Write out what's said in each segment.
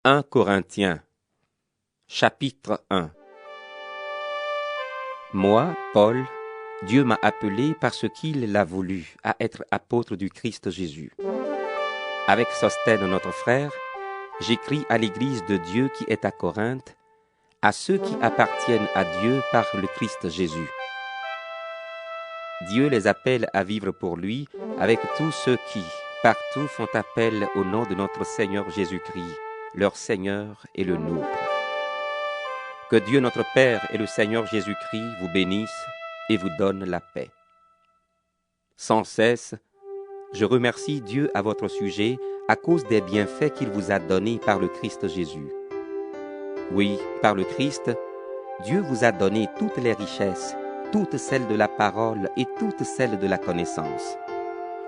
1 Corinthiens, chapitre 1. Moi, Paul, Dieu m'a appelé parce qu'il l'a voulu à être apôtre du Christ Jésus. Avec Sostène, notre frère, j'écris à l'Église de Dieu qui est à Corinthe, à ceux qui appartiennent à Dieu par le Christ Jésus. Dieu les appelle à vivre pour lui avec tous ceux qui, partout, font appel au nom de notre Seigneur Jésus-Christ, leur Seigneur et le nôtre. Que Dieu notre Père et le Seigneur Jésus-Christ vous bénissent et vous donnent la paix. Sans cesse, je remercie Dieu à votre sujet à cause des bienfaits qu'il vous a donnés par le Christ Jésus. Oui, par le Christ, Dieu vous a donné toutes les richesses, toutes celles de la parole et toutes celles de la connaissance.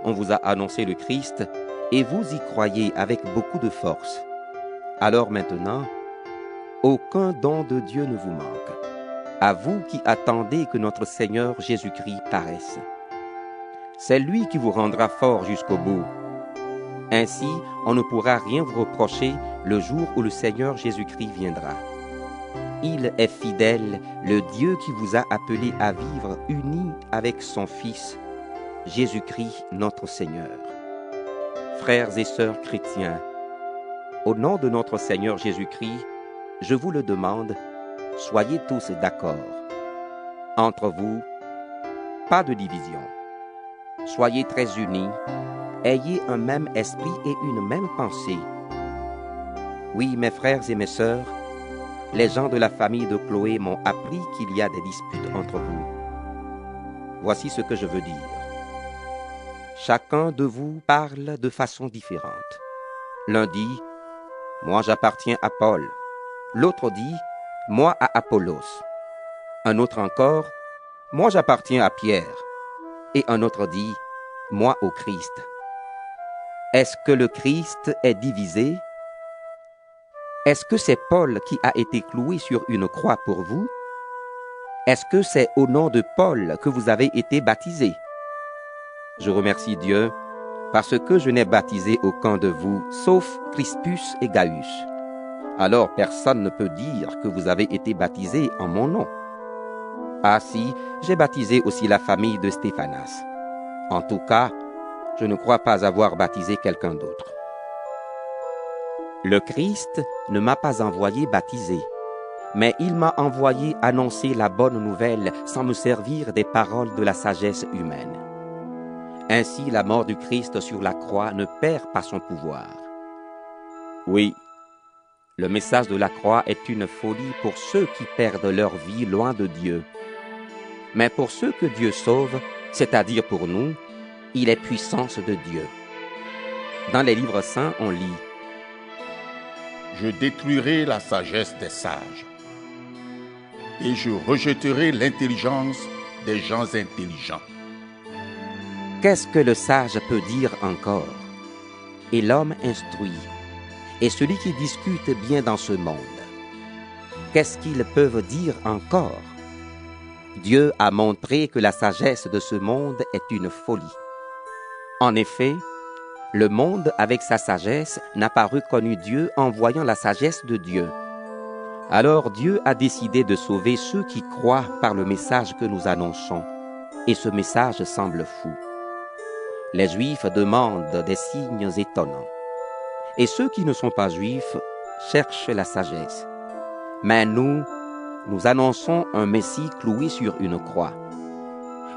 On vous a annoncé le Christ et vous y croyez avec beaucoup de force. Alors maintenant, aucun don de Dieu ne vous manque, à vous qui attendez que notre Seigneur Jésus-Christ paraisse. C'est lui qui vous rendra fort jusqu'au bout. Ainsi, on ne pourra rien vous reprocher le jour où le Seigneur Jésus-Christ viendra. Il est fidèle, le Dieu qui vous a appelé à vivre unis avec son Fils, Jésus-Christ notre Seigneur. Frères et sœurs chrétiens, au nom de notre Seigneur Jésus-Christ, je vous le demande, soyez tous d'accord. Entre vous, pas de division. Soyez très unis, ayez un même esprit et une même pensée. Oui, mes frères et mes sœurs, les gens de la famille de Chloé m'ont appris qu'il y a des disputes entre vous. Voici ce que je veux dire. Chacun de vous parle de façon différente. L'un dit, « Moi j'appartiens à Paul ». L'autre dit, « Moi à Apollos ». Un autre encore, « Moi j'appartiens à Pierre ». Et un autre dit, « Moi au Christ ». Est-ce que le Christ est divisé? Est-ce que c'est Paul qui a été cloué sur une croix pour vous? Est-ce que c'est au nom de Paul que vous avez été baptisés? Je remercie Dieu parce que je n'ai baptisé aucun de vous, sauf Crispus et Gaius. Alors personne ne peut dire que vous avez été baptisés en mon nom. Ah si, j'ai baptisé aussi la famille de Stéphanas. En tout cas, je ne crois pas avoir baptisé quelqu'un d'autre. Le Christ ne m'a pas envoyé baptiser, mais il m'a envoyé annoncer la bonne nouvelle sans me servir des paroles de la sagesse humaine. Ainsi, la mort du Christ sur la croix ne perd pas son pouvoir. Oui, le message de la croix est une folie pour ceux qui perdent leur vie loin de Dieu. Mais pour ceux que Dieu sauve, c'est-à-dire pour nous, il est puissance de Dieu. Dans les livres saints, on lit « Je détruirai la sagesse des sages, et je rejetterai l'intelligence des gens intelligents. » Qu'est-ce que le sage peut dire encore? Et l'homme instruit, et celui qui discute bien dans ce monde. Qu'est-ce qu'ils peuvent dire encore? Dieu a montré que la sagesse de ce monde est une folie. En effet, le monde avec sa sagesse n'a pas reconnu Dieu en voyant la sagesse de Dieu. Alors Dieu a décidé de sauver ceux qui croient par le message que nous annonçons, et ce message semble fou. Les Juifs demandent des signes étonnants, et ceux qui ne sont pas Juifs cherchent la sagesse. Mais nous annonçons un Messie cloué sur une croix.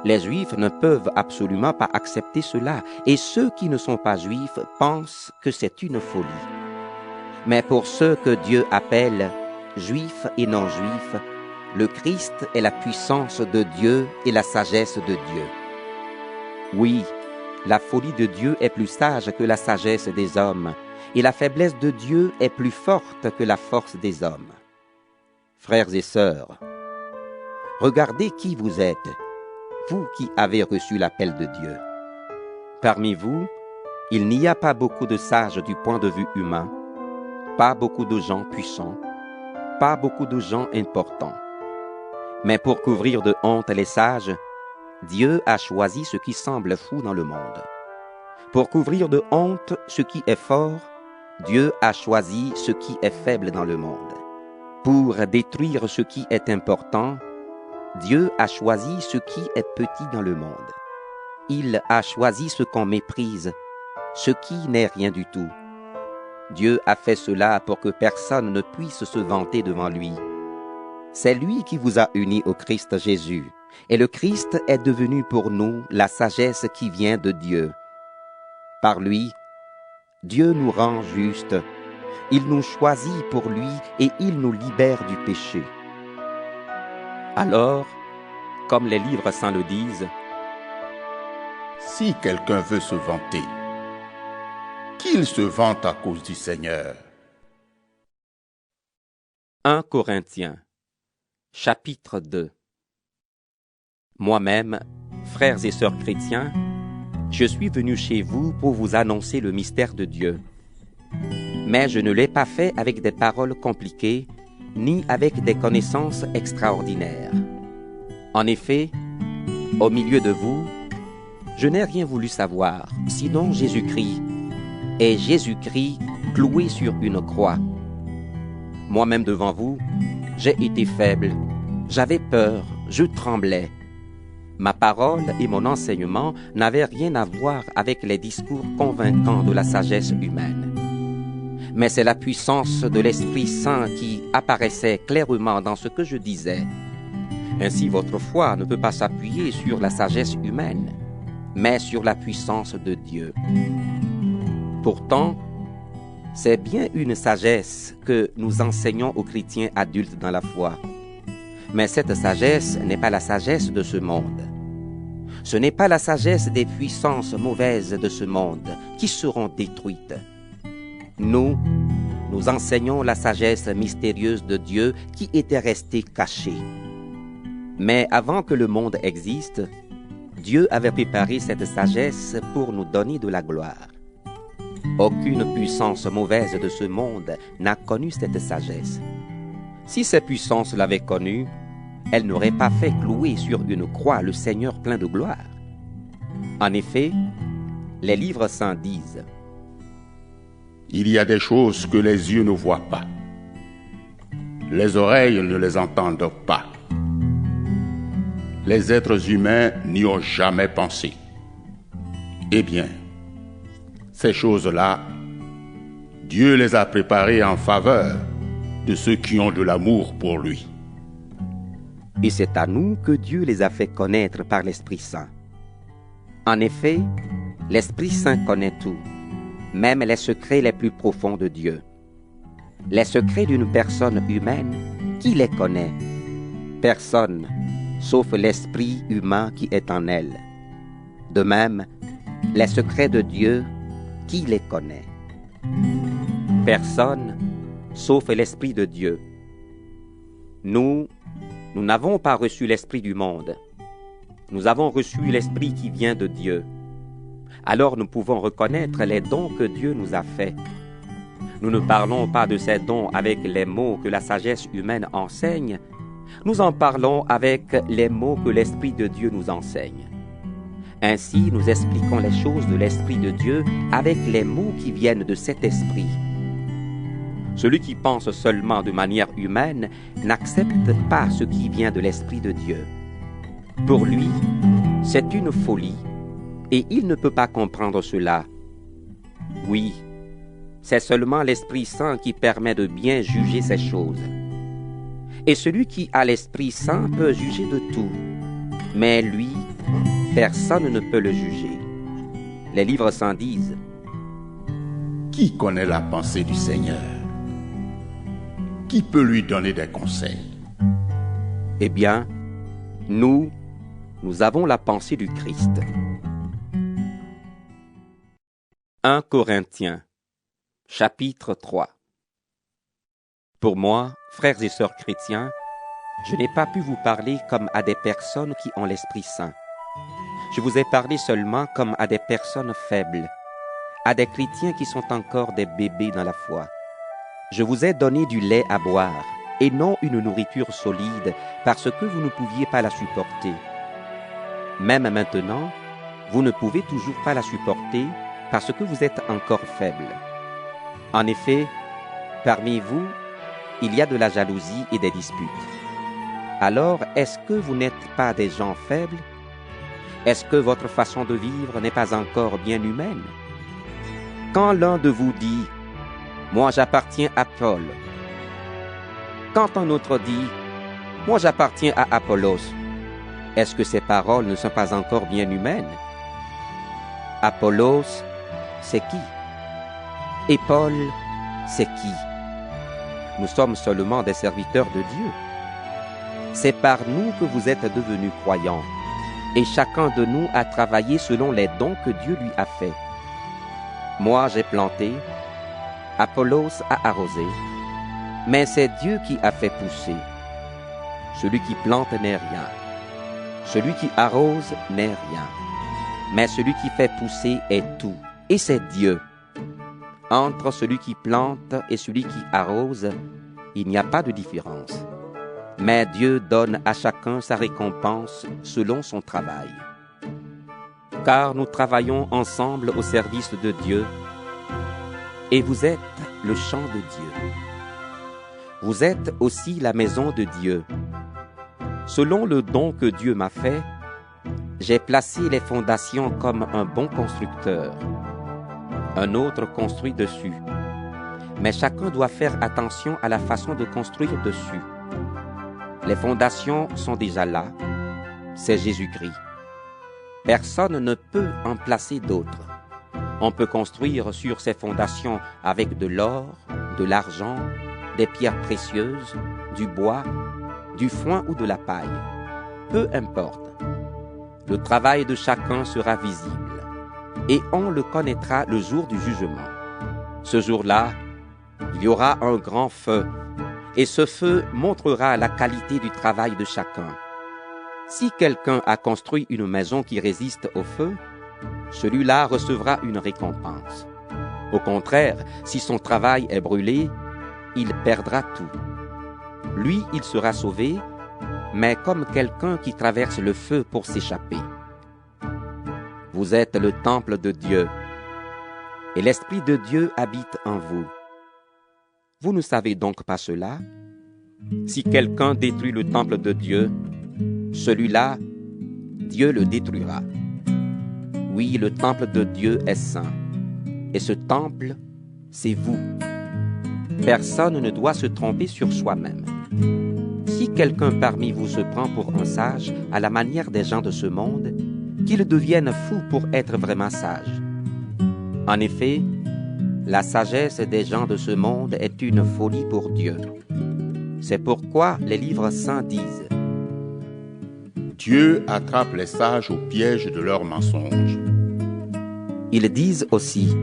Les Juifs ne peuvent absolument pas accepter cela, et ceux qui ne sont pas Juifs pensent que c'est une folie. Mais pour ceux que Dieu appelle Juifs et non-Juifs, le Christ est la puissance de Dieu et la sagesse de Dieu. Oui, la folie de Dieu est plus sage que la sagesse des hommes, et la faiblesse de Dieu est plus forte que la force des hommes. Frères et sœurs, regardez qui vous êtes, vous qui avez reçu l'appel de Dieu. Parmi vous, il n'y a pas beaucoup de sages du point de vue humain, pas beaucoup de gens puissants, pas beaucoup de gens importants. Mais pour couvrir de honte les sages, Dieu a choisi ce qui semble fou dans le monde. Pour couvrir de honte ce qui est fort, Dieu a choisi ce qui est faible dans le monde. Pour détruire ce qui est important, Dieu a choisi ce qui est petit dans le monde. Il a choisi ce qu'on méprise, ce qui n'est rien du tout. Dieu a fait cela pour que personne ne puisse se vanter devant lui. C'est lui qui vous a unis au Christ Jésus, et le Christ est devenu pour nous la sagesse qui vient de Dieu. Par lui, Dieu nous rend justes, il nous choisit pour lui et il nous libère du péché. Alors, comme les livres saints le disent, si quelqu'un veut se vanter, qu'il se vante à cause du Seigneur. 1 Corinthiens, chapitre 2. Moi-même, frères et sœurs chrétiens, je suis venu chez vous pour vous annoncer le mystère de Dieu. Mais je ne l'ai pas fait avec des paroles compliquées, ni avec des connaissances extraordinaires. En effet, au milieu de vous, je n'ai rien voulu savoir, sinon Jésus-Christ, et Jésus-Christ cloué sur une croix. Moi-même devant vous, j'ai été faible, j'avais peur, je tremblais. Ma parole et mon enseignement n'avaient rien à voir avec les discours convaincants de la sagesse humaine. Mais c'est la puissance de l'Esprit Saint qui apparaissait clairement dans ce que je disais. Ainsi, votre foi ne peut pas s'appuyer sur la sagesse humaine, mais sur la puissance de Dieu. Pourtant, c'est bien une sagesse que nous enseignons aux chrétiens adultes dans la foi. Mais cette sagesse n'est pas la sagesse de ce monde. Ce n'est pas la sagesse des puissances mauvaises de ce monde qui seront détruites. Nous enseignons la sagesse mystérieuse de Dieu qui était restée cachée. Mais avant que le monde existe, Dieu avait préparé cette sagesse pour nous donner de la gloire. Aucune puissance mauvaise de ce monde n'a connu cette sagesse. Si ces puissances l'avaient connue, elles n'auraient pas fait clouer sur une croix le Seigneur plein de gloire. En effet, les livres saints disent: Il y a des choses que les yeux ne voient pas, les oreilles ne les entendent pas, les êtres humains n'y ont jamais pensé. Eh bien, ces choses-là, Dieu les a préparées en faveur de ceux qui ont de l'amour pour lui. Et c'est à nous que Dieu les a fait connaître par l'Esprit Saint. En effet, l'Esprit Saint connaît tout, même les secrets les plus profonds de Dieu. Les secrets d'une personne humaine, qui les connaît? Personne, sauf l'esprit humain qui est en elle. De même, les secrets de Dieu, qui les connaît? Personne, sauf l'Esprit de Dieu. Nous n'avons pas reçu l'Esprit du monde. Nous avons reçu l'Esprit qui vient de Dieu. Alors nous pouvons reconnaître les dons que Dieu nous a faits. Nous ne parlons pas de ces dons avec les mots que la sagesse humaine enseigne. Nous en parlons avec les mots que l'Esprit de Dieu nous enseigne. Ainsi, nous expliquons les choses de l'Esprit de Dieu avec les mots qui viennent de cet Esprit. Celui qui pense seulement de manière humaine n'accepte pas ce qui vient de l'Esprit de Dieu. Pour lui, c'est une folie, et il ne peut pas comprendre cela. Oui, c'est seulement l'Esprit Saint qui permet de bien juger ces choses. Et celui qui a l'Esprit Saint peut juger de tout, mais lui, personne ne peut le juger. Les livres saints disent: Qui connaît la pensée du Seigneur? Qui peut lui donner des conseils? Eh bien, nous avons la pensée du Christ. 1 Corinthiens, chapitre 3. Pour moi, frères et sœurs chrétiens, je n'ai pas pu vous parler comme à des personnes qui ont l'Esprit Saint. Je vous ai parlé seulement comme à des personnes faibles, à des chrétiens qui sont encore des bébés dans la foi. Je vous ai donné du lait à boire, et non une nourriture solide, parce que vous ne pouviez pas la supporter. Même maintenant, vous ne pouvez toujours pas la supporter, parce que vous êtes encore faible. En effet, parmi vous, il y a de la jalousie et des disputes. Alors, est-ce que vous n'êtes pas des gens faibles? Est-ce que votre façon de vivre n'est pas encore bien humaine? Quand l'un de vous dit « Moi j'appartiens à Paul », quand un autre dit « Moi j'appartiens à Apollos », est-ce que ces paroles ne sont pas encore bien humaines? Apollos, c'est qui? Et Paul, c'est qui? Nous sommes seulement des serviteurs de Dieu. C'est par nous que vous êtes devenus croyants, et chacun de nous a travaillé selon les dons que Dieu lui a faits. Moi, j'ai planté, Apollos a arrosé, mais c'est Dieu qui a fait pousser. Celui qui plante n'est rien, celui qui arrose n'est rien, mais celui qui fait pousser est tout, et c'est Dieu. Entre celui qui plante et celui qui arrose, il n'y a pas de différence. Mais Dieu donne à chacun sa récompense selon son travail. Car nous travaillons ensemble au service de Dieu, et vous êtes le champ de Dieu. Vous êtes aussi la maison de Dieu. Selon le don que Dieu m'a fait, j'ai placé les fondations comme un bon constructeur. Un autre construit dessus. Mais chacun doit faire attention à la façon de construire dessus. Les fondations sont déjà là, c'est Jésus-Christ. Personne ne peut en placer d'autres. On peut construire sur ces fondations avec de l'or, de l'argent, des pierres précieuses, du bois, du foin ou de la paille. Peu importe. Le travail de chacun sera visible et on le connaîtra le jour du jugement. Ce jour-là, il y aura un grand feu et ce feu montrera la qualité du travail de chacun. Si quelqu'un a construit une maison qui résiste au feu, celui-là recevra une récompense. Au contraire, si son travail est brûlé, il perdra tout. Lui, il sera sauvé, mais comme quelqu'un qui traverse le feu pour s'échapper. Vous êtes le temple de Dieu, et l'Esprit de Dieu habite en vous. Vous ne savez donc pas cela? Si quelqu'un détruit le temple de Dieu, celui-là, Dieu le détruira. Oui, le temple de Dieu est saint, et ce temple, c'est vous. Personne ne doit se tromper sur soi-même. Si quelqu'un parmi vous se prend pour un sage à la manière des gens de ce monde, qu'il devienne fou pour être vraiment sage. En effet, la sagesse des gens de ce monde est une folie pour Dieu. C'est pourquoi les livres saints disent « Dieu attrape les sages au piège de leurs mensonges. » Ils disent aussi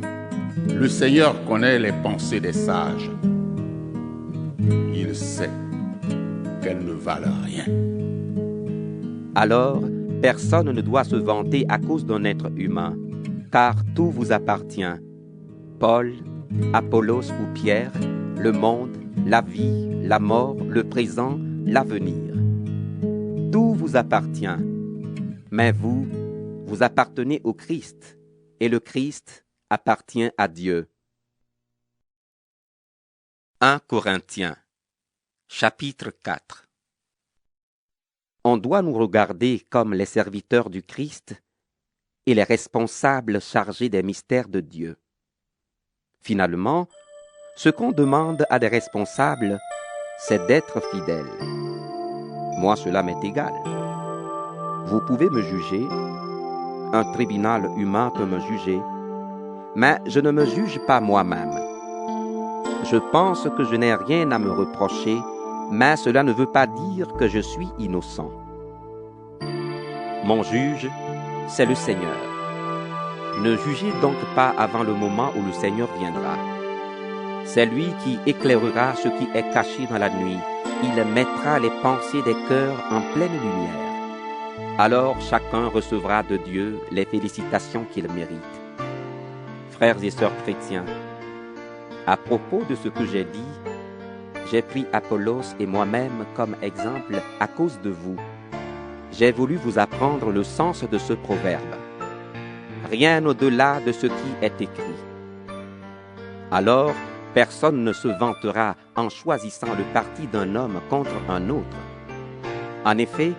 « Le Seigneur connaît les pensées des sages. Il sait qu'elles ne valent rien. » Alors, personne ne doit se vanter à cause d'un être humain, car tout vous appartient. Paul, Apollos ou Pierre, le monde, la vie, la mort, le présent, l'avenir. Tout vous appartient. Mais vous, vous appartenez au Christ, et le Christ appartient à Dieu. 1 Corinthiens, chapitre 4. On doit nous regarder comme les serviteurs du Christ et les responsables chargés des mystères de Dieu. Finalement, ce qu'on demande à des responsables, c'est d'être fidèles. Moi, cela m'est égal. Vous pouvez me juger, un tribunal humain peut me juger, mais je ne me juge pas moi-même. Je pense que je n'ai rien à me reprocher, mais cela ne veut pas dire que je suis innocent. Mon juge, c'est le Seigneur. Ne jugez donc pas avant le moment où le Seigneur viendra. C'est lui qui éclairera ce qui est caché dans la nuit. Il mettra les pensées des cœurs en pleine lumière. Alors chacun recevra de Dieu les félicitations qu'il mérite. Frères et sœurs chrétiens, à propos de ce que j'ai dit, j'ai pris Apollos et moi-même comme exemple à cause de vous. J'ai voulu vous apprendre le sens de ce proverbe. Rien au-delà de ce qui est écrit. Alors, personne ne se vantera en choisissant le parti d'un homme contre un autre. En effet,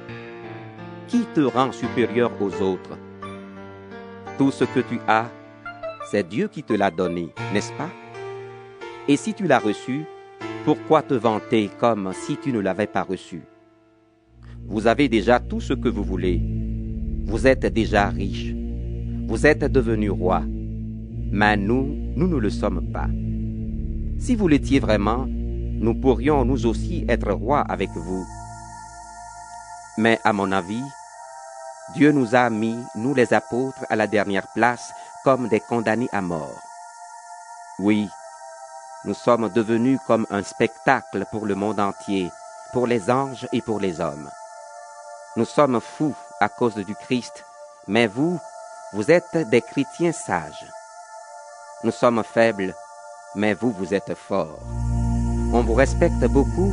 qui te rend supérieur aux autres? Tout ce que tu as, c'est Dieu qui te l'a donné, n'est-ce pas? Et si tu l'as reçu, pourquoi te vanter comme si tu ne l'avais pas reçu? Vous avez déjà tout ce que vous voulez. Vous êtes déjà riche. Vous êtes devenu roi. Mais nous ne le sommes pas. Si vous l'étiez vraiment, nous pourrions nous aussi être rois avec vous. Mais à mon avis, Dieu nous a mis, nous les apôtres, à la dernière place comme des condamnés à mort. Oui, nous sommes devenus comme un spectacle pour le monde entier, pour les anges et pour les hommes. Nous sommes fous à cause du Christ, mais vous êtes des chrétiens sages. Nous sommes faibles, mais vous êtes forts. On vous respecte beaucoup,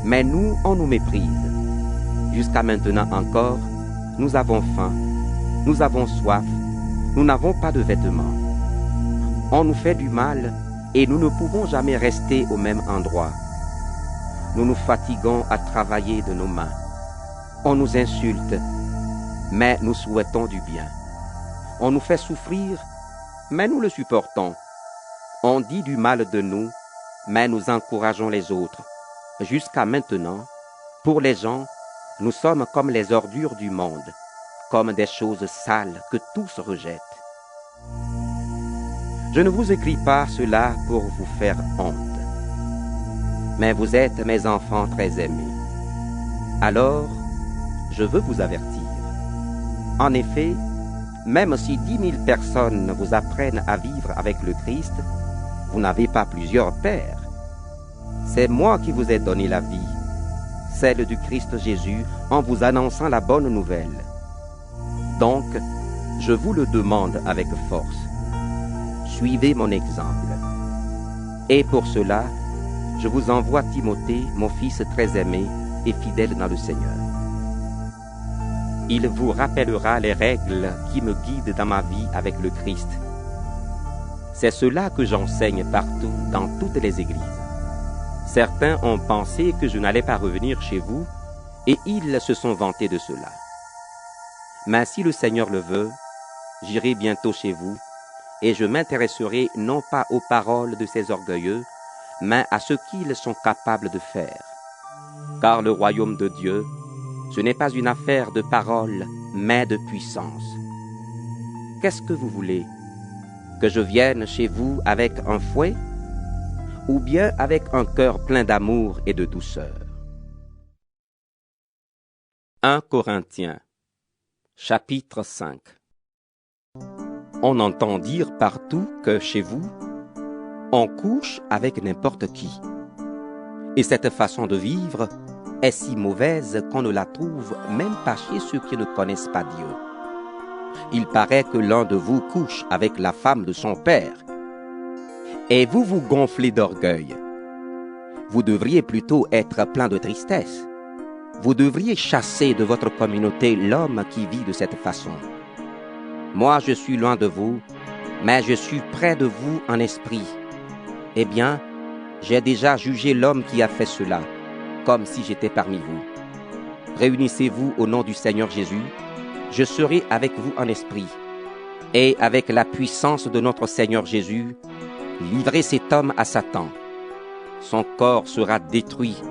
mais nous, on nous méprise. Jusqu'à maintenant encore, nous avons faim, nous avons soif, nous n'avons pas de vêtements. On nous fait du mal et nous ne pouvons jamais rester au même endroit. Nous nous fatiguons à travailler de nos mains. On nous insulte, mais nous souhaitons du bien. On nous fait souffrir, mais nous le supportons. On dit du mal de nous, mais nous encourageons les autres. Jusqu'à maintenant, pour les gens, nous sommes comme les ordures du monde, comme des choses sales que tous rejettent. Je ne vous écris pas cela pour vous faire honte, mais vous êtes mes enfants très aimés. Alors, je veux vous avertir. En effet, même si 10 000 personnes vous apprennent à vivre avec le Christ, vous n'avez pas plusieurs pères. C'est moi qui vous ai donné la vie, celle du Christ Jésus, en vous annonçant la bonne nouvelle. Donc, je vous le demande avec force. Suivez mon exemple. Et pour cela, je vous envoie Timothée, mon fils très aimé et fidèle dans le Seigneur. Il vous rappellera les règles qui me guident dans ma vie avec le Christ. C'est cela que j'enseigne partout, dans toutes les églises. Certains ont pensé que je n'allais pas revenir chez vous, et ils se sont vantés de cela. Mais si le Seigneur le veut, j'irai bientôt chez vous, et je m'intéresserai non pas aux paroles de ces orgueilleux, mais à ce qu'ils sont capables de faire. Car le royaume de Dieu, ce n'est pas une affaire de parole, mais de puissance. Qu'est-ce que vous voulez? Que je vienne chez vous avec un fouet, ou bien avec un cœur plein d'amour et de douceur? 1 Corinthiens, chapitre 5. On entend dire partout que chez vous, on couche avec n'importe qui. Et cette façon de vivre est si mauvaise qu'on ne la trouve même pas chez ceux qui ne connaissent pas Dieu. Il paraît que l'un de vous couche avec la femme de son père. Et vous vous gonflez d'orgueil. Vous devriez plutôt être plein de tristesse. Vous devriez chasser de votre communauté l'homme qui vit de cette façon. Moi, je suis loin de vous, mais je suis près de vous en esprit. Eh bien, j'ai déjà jugé l'homme qui a fait cela, comme si j'étais parmi vous. Réunissez-vous au nom du Seigneur Jésus, je serai avec vous en esprit. Et avec la puissance de notre Seigneur Jésus, livrez cet homme à Satan. Son corps sera détruit,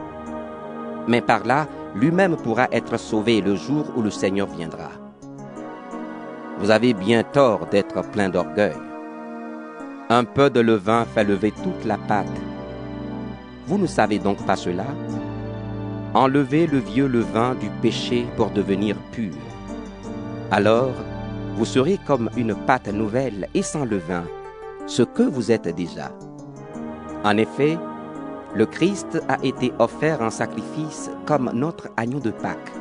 mais par là, lui-même pourra être sauvé le jour où le Seigneur viendra. Vous avez bien tort d'être plein d'orgueil. Un peu de levain fait lever toute la pâte. Vous ne savez donc pas cela? Enlevez le vieux levain du péché pour devenir pur. Alors, vous serez comme une pâte nouvelle et sans levain, ce que vous êtes déjà. En effet, le Christ a été offert en sacrifice comme notre agneau de Pâques.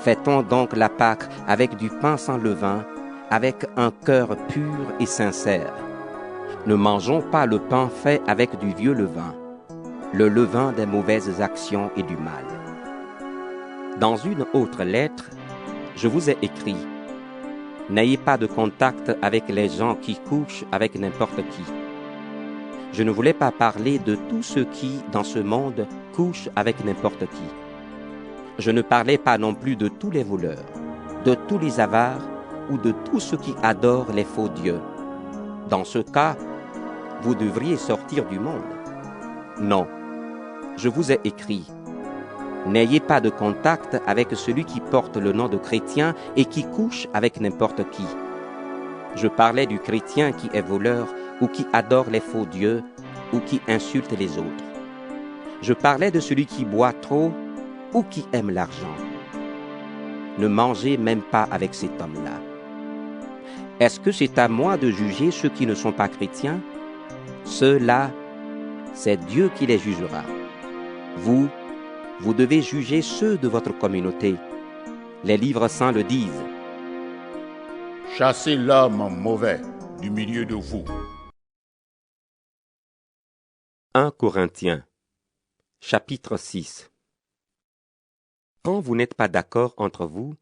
Fêtons donc la Pâque avec du pain sans levain, avec un cœur pur et sincère. Ne mangeons pas le pain fait avec du vieux levain, le levain des mauvaises actions et du mal. Dans une autre lettre, je vous ai écrit: n'ayez pas de contact avec les gens qui couchent avec n'importe qui. Je ne voulais pas parler de tous ceux qui, dans ce monde, couchent avec n'importe qui. Je ne parlais pas non plus de tous les voleurs, de tous les avares ou de tous ceux qui adorent les faux dieux. Dans ce cas, vous devriez sortir du monde. Non, je vous ai écrit. N'ayez pas de contact avec celui qui porte le nom de chrétien et qui couche avec n'importe qui. Je parlais du chrétien qui est voleur ou qui adore les faux dieux ou qui insulte les autres. Je parlais de celui qui boit trop ou qui aime l'argent. Ne mangez même pas avec cet homme-là. Est-ce que c'est à moi de juger ceux qui ne sont pas chrétiens? Ceux-là, c'est Dieu qui les jugera. Vous devez juger ceux de votre communauté. Les livres saints le disent. Chassez l'homme mauvais du milieu de vous. 1 Corinthiens, chapitre 6. Quand vous n'êtes pas d'accord entre vous,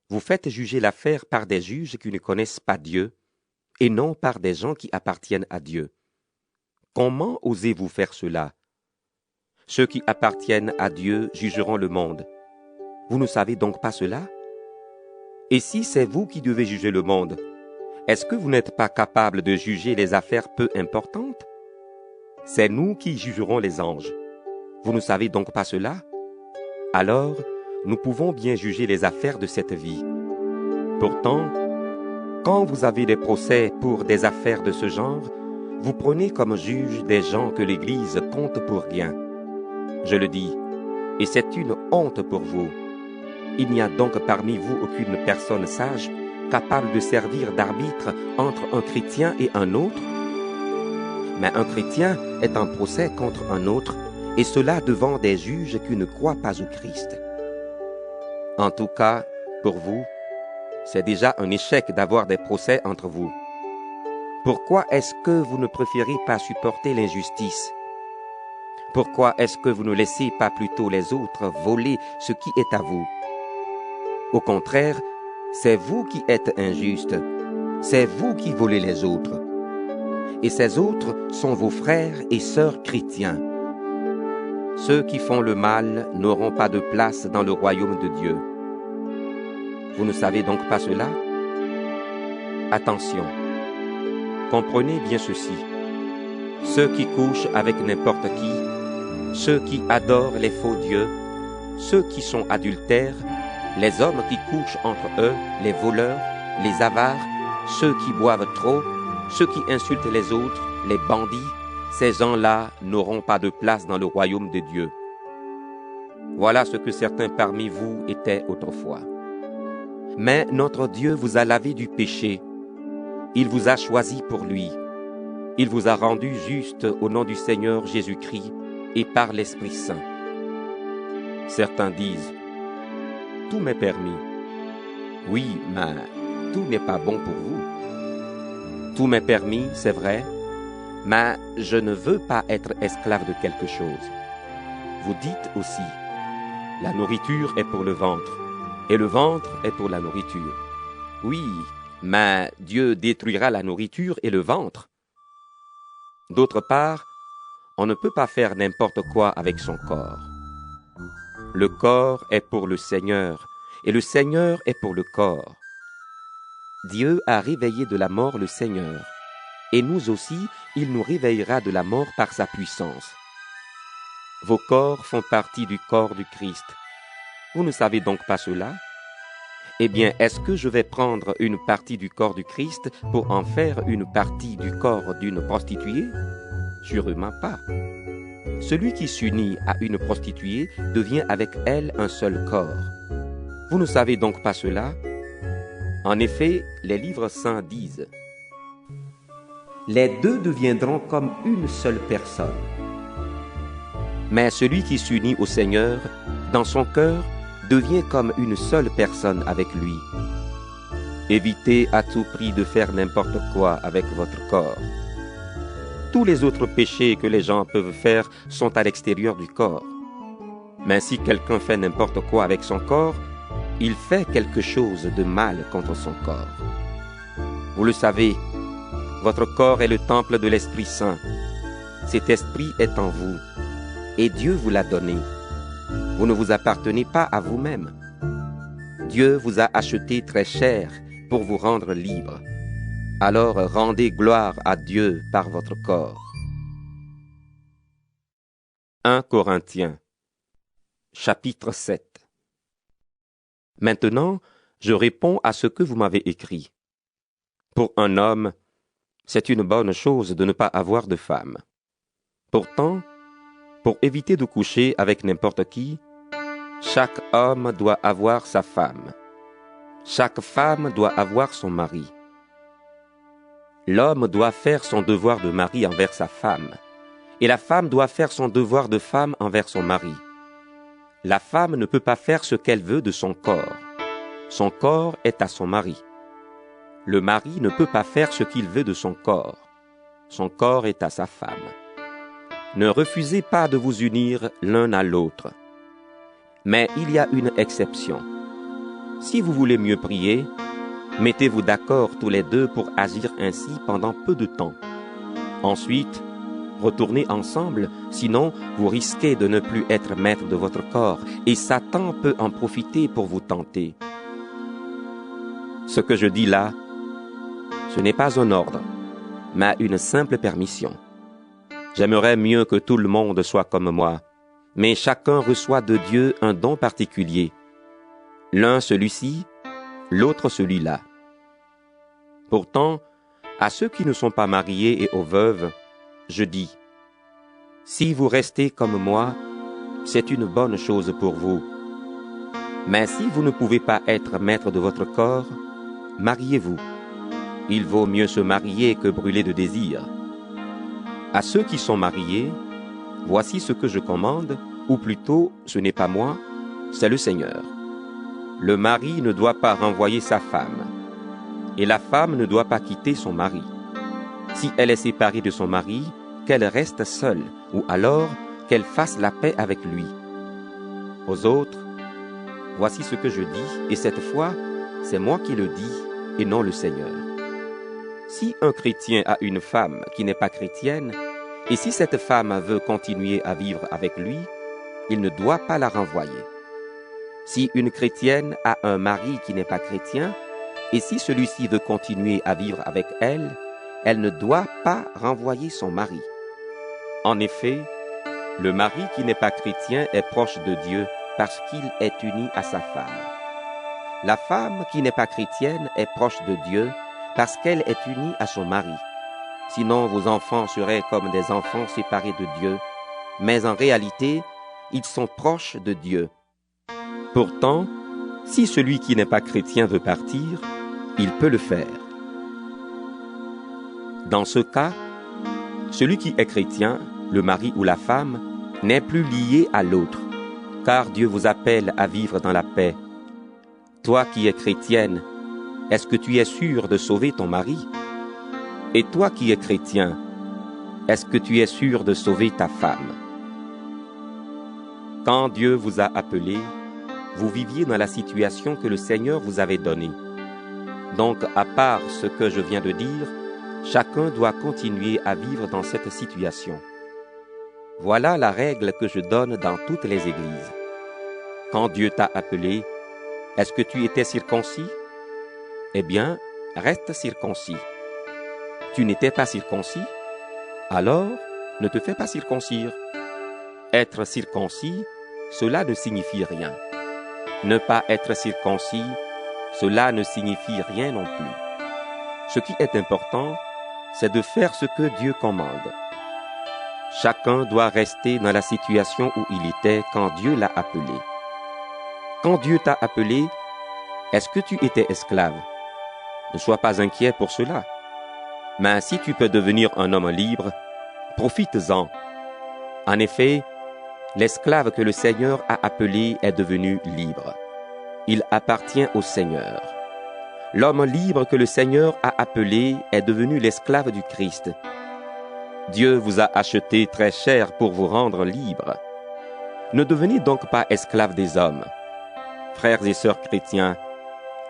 vous faites juger l'affaire par des juges qui ne connaissent pas Dieu, et non par des gens qui appartiennent à Dieu. Comment osez-vous faire cela? Ceux qui appartiennent à Dieu jugeront le monde. Vous ne savez donc pas cela? Et si c'est vous qui devez juger le monde, est-ce que vous n'êtes pas capable de juger les affaires peu importantes? C'est nous qui jugerons les anges. Vous ne savez donc pas cela? Alors, nous pouvons bien juger les affaires de cette vie. Pourtant, quand vous avez des procès pour des affaires de ce genre, vous prenez comme juge des gens que l'Église compte pour rien. Je le dis, et c'est une honte pour vous. Il n'y a donc parmi vous aucune personne sage capable de servir d'arbitre entre un chrétien et un autre. Mais un chrétien est en procès contre un autre, et cela devant des juges qui ne croient pas au Christ. En tout cas, pour vous, c'est déjà un échec d'avoir des procès entre vous. Pourquoi est-ce que vous ne préférez pas supporter l'injustice? Pourquoi est-ce que vous ne laissez pas plutôt les autres voler ce qui est à vous? Au contraire, c'est vous qui êtes injuste, c'est vous qui volez les autres. Et ces autres sont vos frères et sœurs chrétiens. Ceux qui font le mal n'auront pas de place dans le royaume de Dieu. Vous ne savez donc pas cela? Attention, comprenez bien ceci. Ceux qui couchent avec n'importe qui, ceux qui adorent les faux dieux, ceux qui sont adultères, les hommes qui couchent entre eux, les voleurs, les avares, ceux qui boivent trop, ceux qui insultent les autres, les bandits, ces gens-là n'auront pas de place dans le royaume de Dieu. Voilà ce que certains parmi vous étaient autrefois. Mais notre Dieu vous a lavé du péché. Il vous a choisi pour lui. Il vous a rendu juste au nom du Seigneur Jésus-Christ et par l'Esprit Saint. Certains disent, « Tout m'est permis. » Oui, mais tout n'est pas bon pour vous. Tout m'est permis, c'est vrai, mais je ne veux pas être esclave de quelque chose. Vous dites aussi, « La nourriture est pour le ventre, et le ventre est pour la nourriture. » Oui, mais Dieu détruira la nourriture et le ventre. D'autre part, on ne peut pas faire n'importe quoi avec son corps. Le corps est pour le Seigneur, et le Seigneur est pour le corps. Dieu a réveillé de la mort le Seigneur, et nous aussi, il nous réveillera de la mort par sa puissance. Vos corps font partie du corps du Christ. Vous ne savez donc pas cela? Eh bien, est-ce que je vais prendre une partie du corps du Christ pour en faire une partie du corps d'une prostituée? Sûrement pas. Celui qui s'unit à une prostituée devient avec elle un seul corps. Vous ne savez donc pas cela? En effet, les livres saints disent « Les deux deviendront comme une seule personne. » Mais celui qui s'unit au Seigneur, dans son cœur, devient comme une seule personne avec lui. Évitez à tout prix de faire n'importe quoi avec votre corps. Tous les autres péchés que les gens peuvent faire sont à l'extérieur du corps. Mais si quelqu'un fait n'importe quoi avec son corps, il fait quelque chose de mal contre son corps. Vous le savez, votre corps est le temple de l'Esprit Saint. cet esprit est en vous, et Dieu vous l'a donné. Vous ne vous appartenez pas à vous-même. Dieu vous a acheté très cher pour vous rendre libre. Alors rendez gloire à Dieu par votre corps. 1 Corinthiens, chapitre 7. Maintenant, je réponds à ce que vous m'avez écrit. Pour un homme, c'est une bonne chose de ne pas avoir de femme. Pourtant, pour éviter de coucher avec n'importe qui, chaque homme doit avoir sa femme. Chaque femme doit avoir son mari. L'homme doit faire son devoir de mari envers sa femme, et la femme doit faire son devoir de femme envers son mari. La femme ne peut pas faire ce qu'elle veut de son corps. Son corps est à son mari. Le mari ne peut pas faire ce qu'il veut de son corps. Son corps est à sa femme. Ne refusez pas de vous unir l'un à l'autre. Mais il y a une exception. Si vous voulez mieux prier, mettez-vous d'accord tous les deux pour agir ainsi pendant peu de temps. Ensuite, retournez ensemble, sinon vous risquez de ne plus être maître de votre corps et Satan peut en profiter pour vous tenter. Ce que je dis là, ce n'est pas un ordre, mais une simple permission. J'aimerais mieux que tout le monde soit comme moi, mais chacun reçoit de Dieu un don particulier. L'un celui-ci, l'autre celui-là. Pourtant, à ceux qui ne sont pas mariés et aux veuves, je dis, si vous restez comme moi, c'est une bonne chose pour vous. Mais si vous ne pouvez pas être maître de votre corps, mariez-vous. Il vaut mieux se marier que brûler de désir. À ceux qui sont mariés, voici ce que je commande, ou plutôt, ce n'est pas moi, c'est le Seigneur. Le mari ne doit pas renvoyer sa femme, et la femme ne doit pas quitter son mari. Si elle est séparée de son mari, qu'elle reste seule, ou alors qu'elle fasse la paix avec lui. Aux autres, voici ce que je dis, et cette fois, c'est moi qui le dis, et non le Seigneur. Si un chrétien a une femme qui n'est pas chrétienne, et si cette femme veut continuer à vivre avec lui, il ne doit pas la renvoyer. Si une chrétienne a un mari qui n'est pas chrétien, et si celui-ci veut continuer à vivre avec elle, elle ne doit pas renvoyer son mari. En effet, le mari qui n'est pas chrétien est proche de Dieu parce qu'il est uni à sa femme. La femme qui n'est pas chrétienne est proche de Dieu parce qu'elle est unie à son mari. Sinon, vos enfants seraient comme des enfants séparés de Dieu, mais en réalité, ils sont proches de Dieu. Pourtant, si celui qui n'est pas chrétien veut partir, il peut le faire. Dans ce cas, celui qui est chrétien, le mari ou la femme, n'est plus lié à l'autre, car Dieu vous appelle à vivre dans la paix. Toi qui es chrétienne, est-ce que tu es sûr de sauver ton mari? Et toi qui es chrétien, est-ce que tu es sûr de sauver ta femme? Quand Dieu vous a appelé, vous viviez dans la situation que le Seigneur vous avait donnée. Donc, à part ce que je viens de dire, chacun doit continuer à vivre dans cette situation. Voilà la règle que je donne dans toutes les églises. Quand Dieu t'a appelé, est-ce que tu étais circoncis? Eh bien, reste circoncis. Tu n'étais pas circoncis? Alors, ne te fais pas circoncire. Être circoncis, cela ne signifie rien. Ne pas être circoncis, cela ne signifie rien non plus. Ce qui est important, c'est de faire ce que Dieu commande. Chacun doit rester dans la situation où il était quand Dieu l'a appelé. Quand Dieu t'a appelé, est-ce que tu étais esclave? Ne sois pas inquiet pour cela. Mais si tu peux devenir un homme libre, profites-en. En effet, l'esclave que le Seigneur a appelé est devenu libre. Il appartient au Seigneur. L'homme libre que le Seigneur a appelé est devenu l'esclave du Christ. Dieu vous a acheté très cher pour vous rendre libre. Ne devenez donc pas esclaves des hommes. Frères et sœurs chrétiens,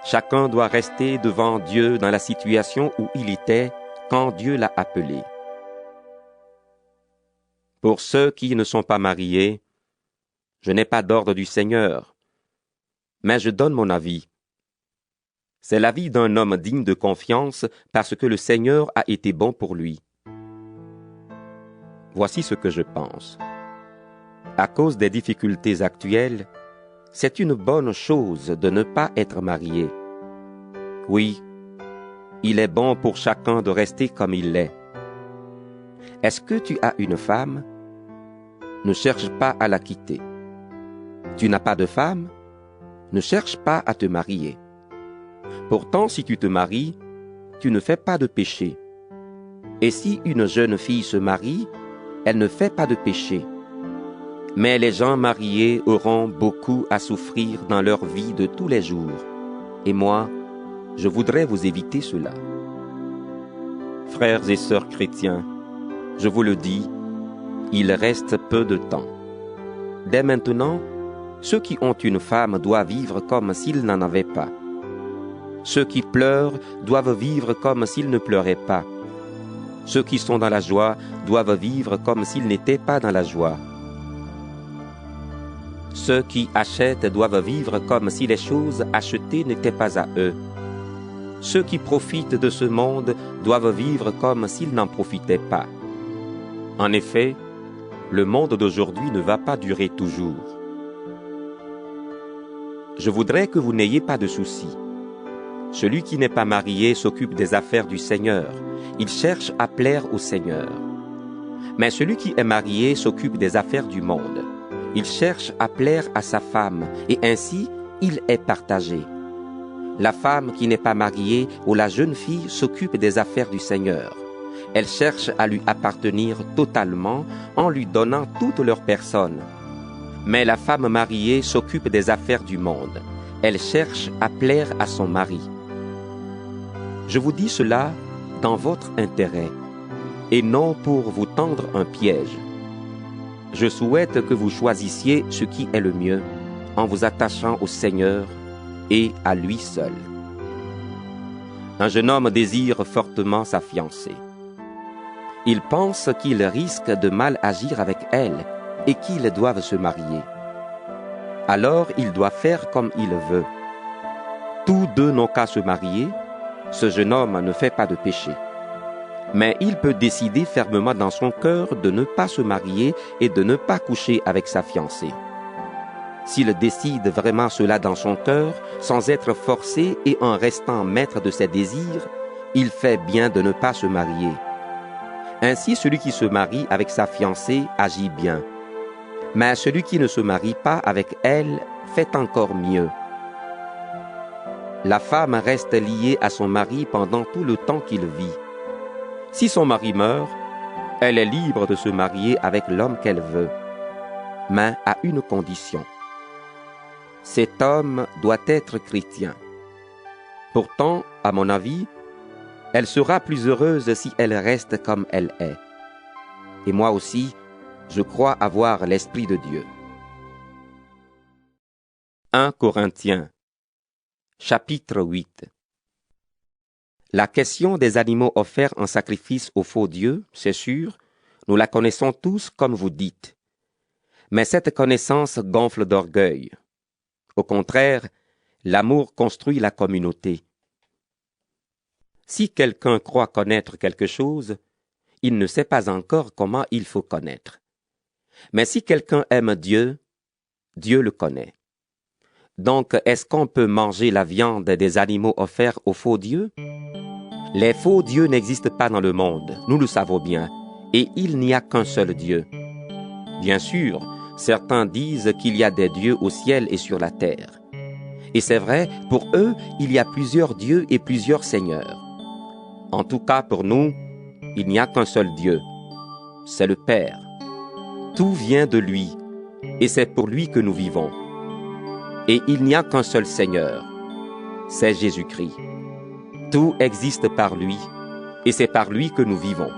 chacun doit rester devant Dieu dans la situation où il était quand Dieu l'a appelé. Pour ceux qui ne sont pas mariés, je n'ai pas d'ordre du Seigneur, mais je donne mon avis. C'est l'avis d'un homme digne de confiance parce que le Seigneur a été bon pour lui. Voici ce que je pense. À cause des difficultés actuelles, c'est une bonne chose de ne pas être marié. Oui, il est bon pour chacun de rester comme il l'est. Est-ce que tu as une femme? Ne cherche pas à la quitter. Tu n'as pas de femme? Ne cherche pas à te marier. Pourtant, si tu te maries, tu ne fais pas de péché. Et si une jeune fille se marie, elle ne fait pas de péché. Mais les gens mariés auront beaucoup à souffrir dans leur vie de tous les jours. Et moi, je voudrais vous éviter cela. Frères et sœurs chrétiens, je vous le dis, il reste peu de temps. Dès maintenant, ceux qui ont une femme doivent vivre comme s'ils n'en avaient pas. Ceux qui pleurent doivent vivre comme s'ils ne pleuraient pas. Ceux qui sont dans la joie doivent vivre comme s'ils n'étaient pas dans la joie. Ceux qui achètent doivent vivre comme si les choses achetées n'étaient pas à eux. Ceux qui profitent de ce monde doivent vivre comme s'ils n'en profitaient pas. En effet, le monde d'aujourd'hui ne va pas durer toujours. Je voudrais que vous n'ayez pas de soucis. Celui qui n'est pas marié s'occupe des affaires du Seigneur. Il cherche à plaire au Seigneur. Mais celui qui est marié s'occupe des affaires du monde. Il cherche à plaire à sa femme, et ainsi, il est partagé. La femme qui n'est pas mariée ou la jeune fille s'occupe des affaires du Seigneur. Elle cherche à lui appartenir totalement en lui donnant toute leur personne. Mais la femme mariée s'occupe des affaires du monde. Elle cherche à plaire à son mari. Je vous dis cela dans votre intérêt, et non pour vous tendre un piège. Je souhaite que vous choisissiez ce qui est le mieux, en vous attachant au Seigneur et à lui seul. Un jeune homme désire fortement sa fiancée. Il pense qu'il risque de mal agir avec elle et qu'ils doivent se marier. Alors il doit faire comme il veut. Tous deux n'ont qu'à se marier. Ce jeune homme ne fait pas de péché. Mais il peut décider fermement dans son cœur de ne pas se marier et de ne pas coucher avec sa fiancée. S'il décide vraiment cela dans son cœur, sans être forcé et en restant maître de ses désirs, il fait bien de ne pas se marier. Ainsi, celui qui se marie avec sa fiancée agit bien. Mais celui qui ne se marie pas avec elle fait encore mieux. La femme reste liée à son mari pendant tout le temps qu'il vit. Si son mari meurt, elle est libre de se marier avec l'homme qu'elle veut, mais à une condition. Cet homme doit être chrétien. Pourtant, à mon avis, elle sera plus heureuse si elle reste comme elle est. Et moi aussi, je crois avoir l'Esprit de Dieu. 1 Corinthiens, chapitre 8. La question des animaux offerts en sacrifice aux faux dieux, c'est sûr, nous la connaissons tous comme vous dites. Mais cette connaissance gonfle d'orgueil. Au contraire, l'amour construit la communauté. Si quelqu'un croit connaître quelque chose, il ne sait pas encore comment il faut connaître. Mais si quelqu'un aime Dieu, Dieu le connaît. Donc, est-ce qu'on peut manger la viande des animaux offerts aux faux dieux? Les faux dieux n'existent pas dans le monde, nous le savons bien, et il n'y a qu'un seul Dieu. Bien sûr, certains disent qu'il y a des dieux au ciel et sur la terre. Et c'est vrai, pour eux, il y a plusieurs dieux et plusieurs seigneurs. En tout cas, pour nous, il n'y a qu'un seul Dieu, c'est le Père. Tout vient de lui, et c'est pour lui que nous vivons. Et il n'y a qu'un seul Seigneur, c'est Jésus-Christ. Tout existe par lui, et c'est par lui que nous vivons.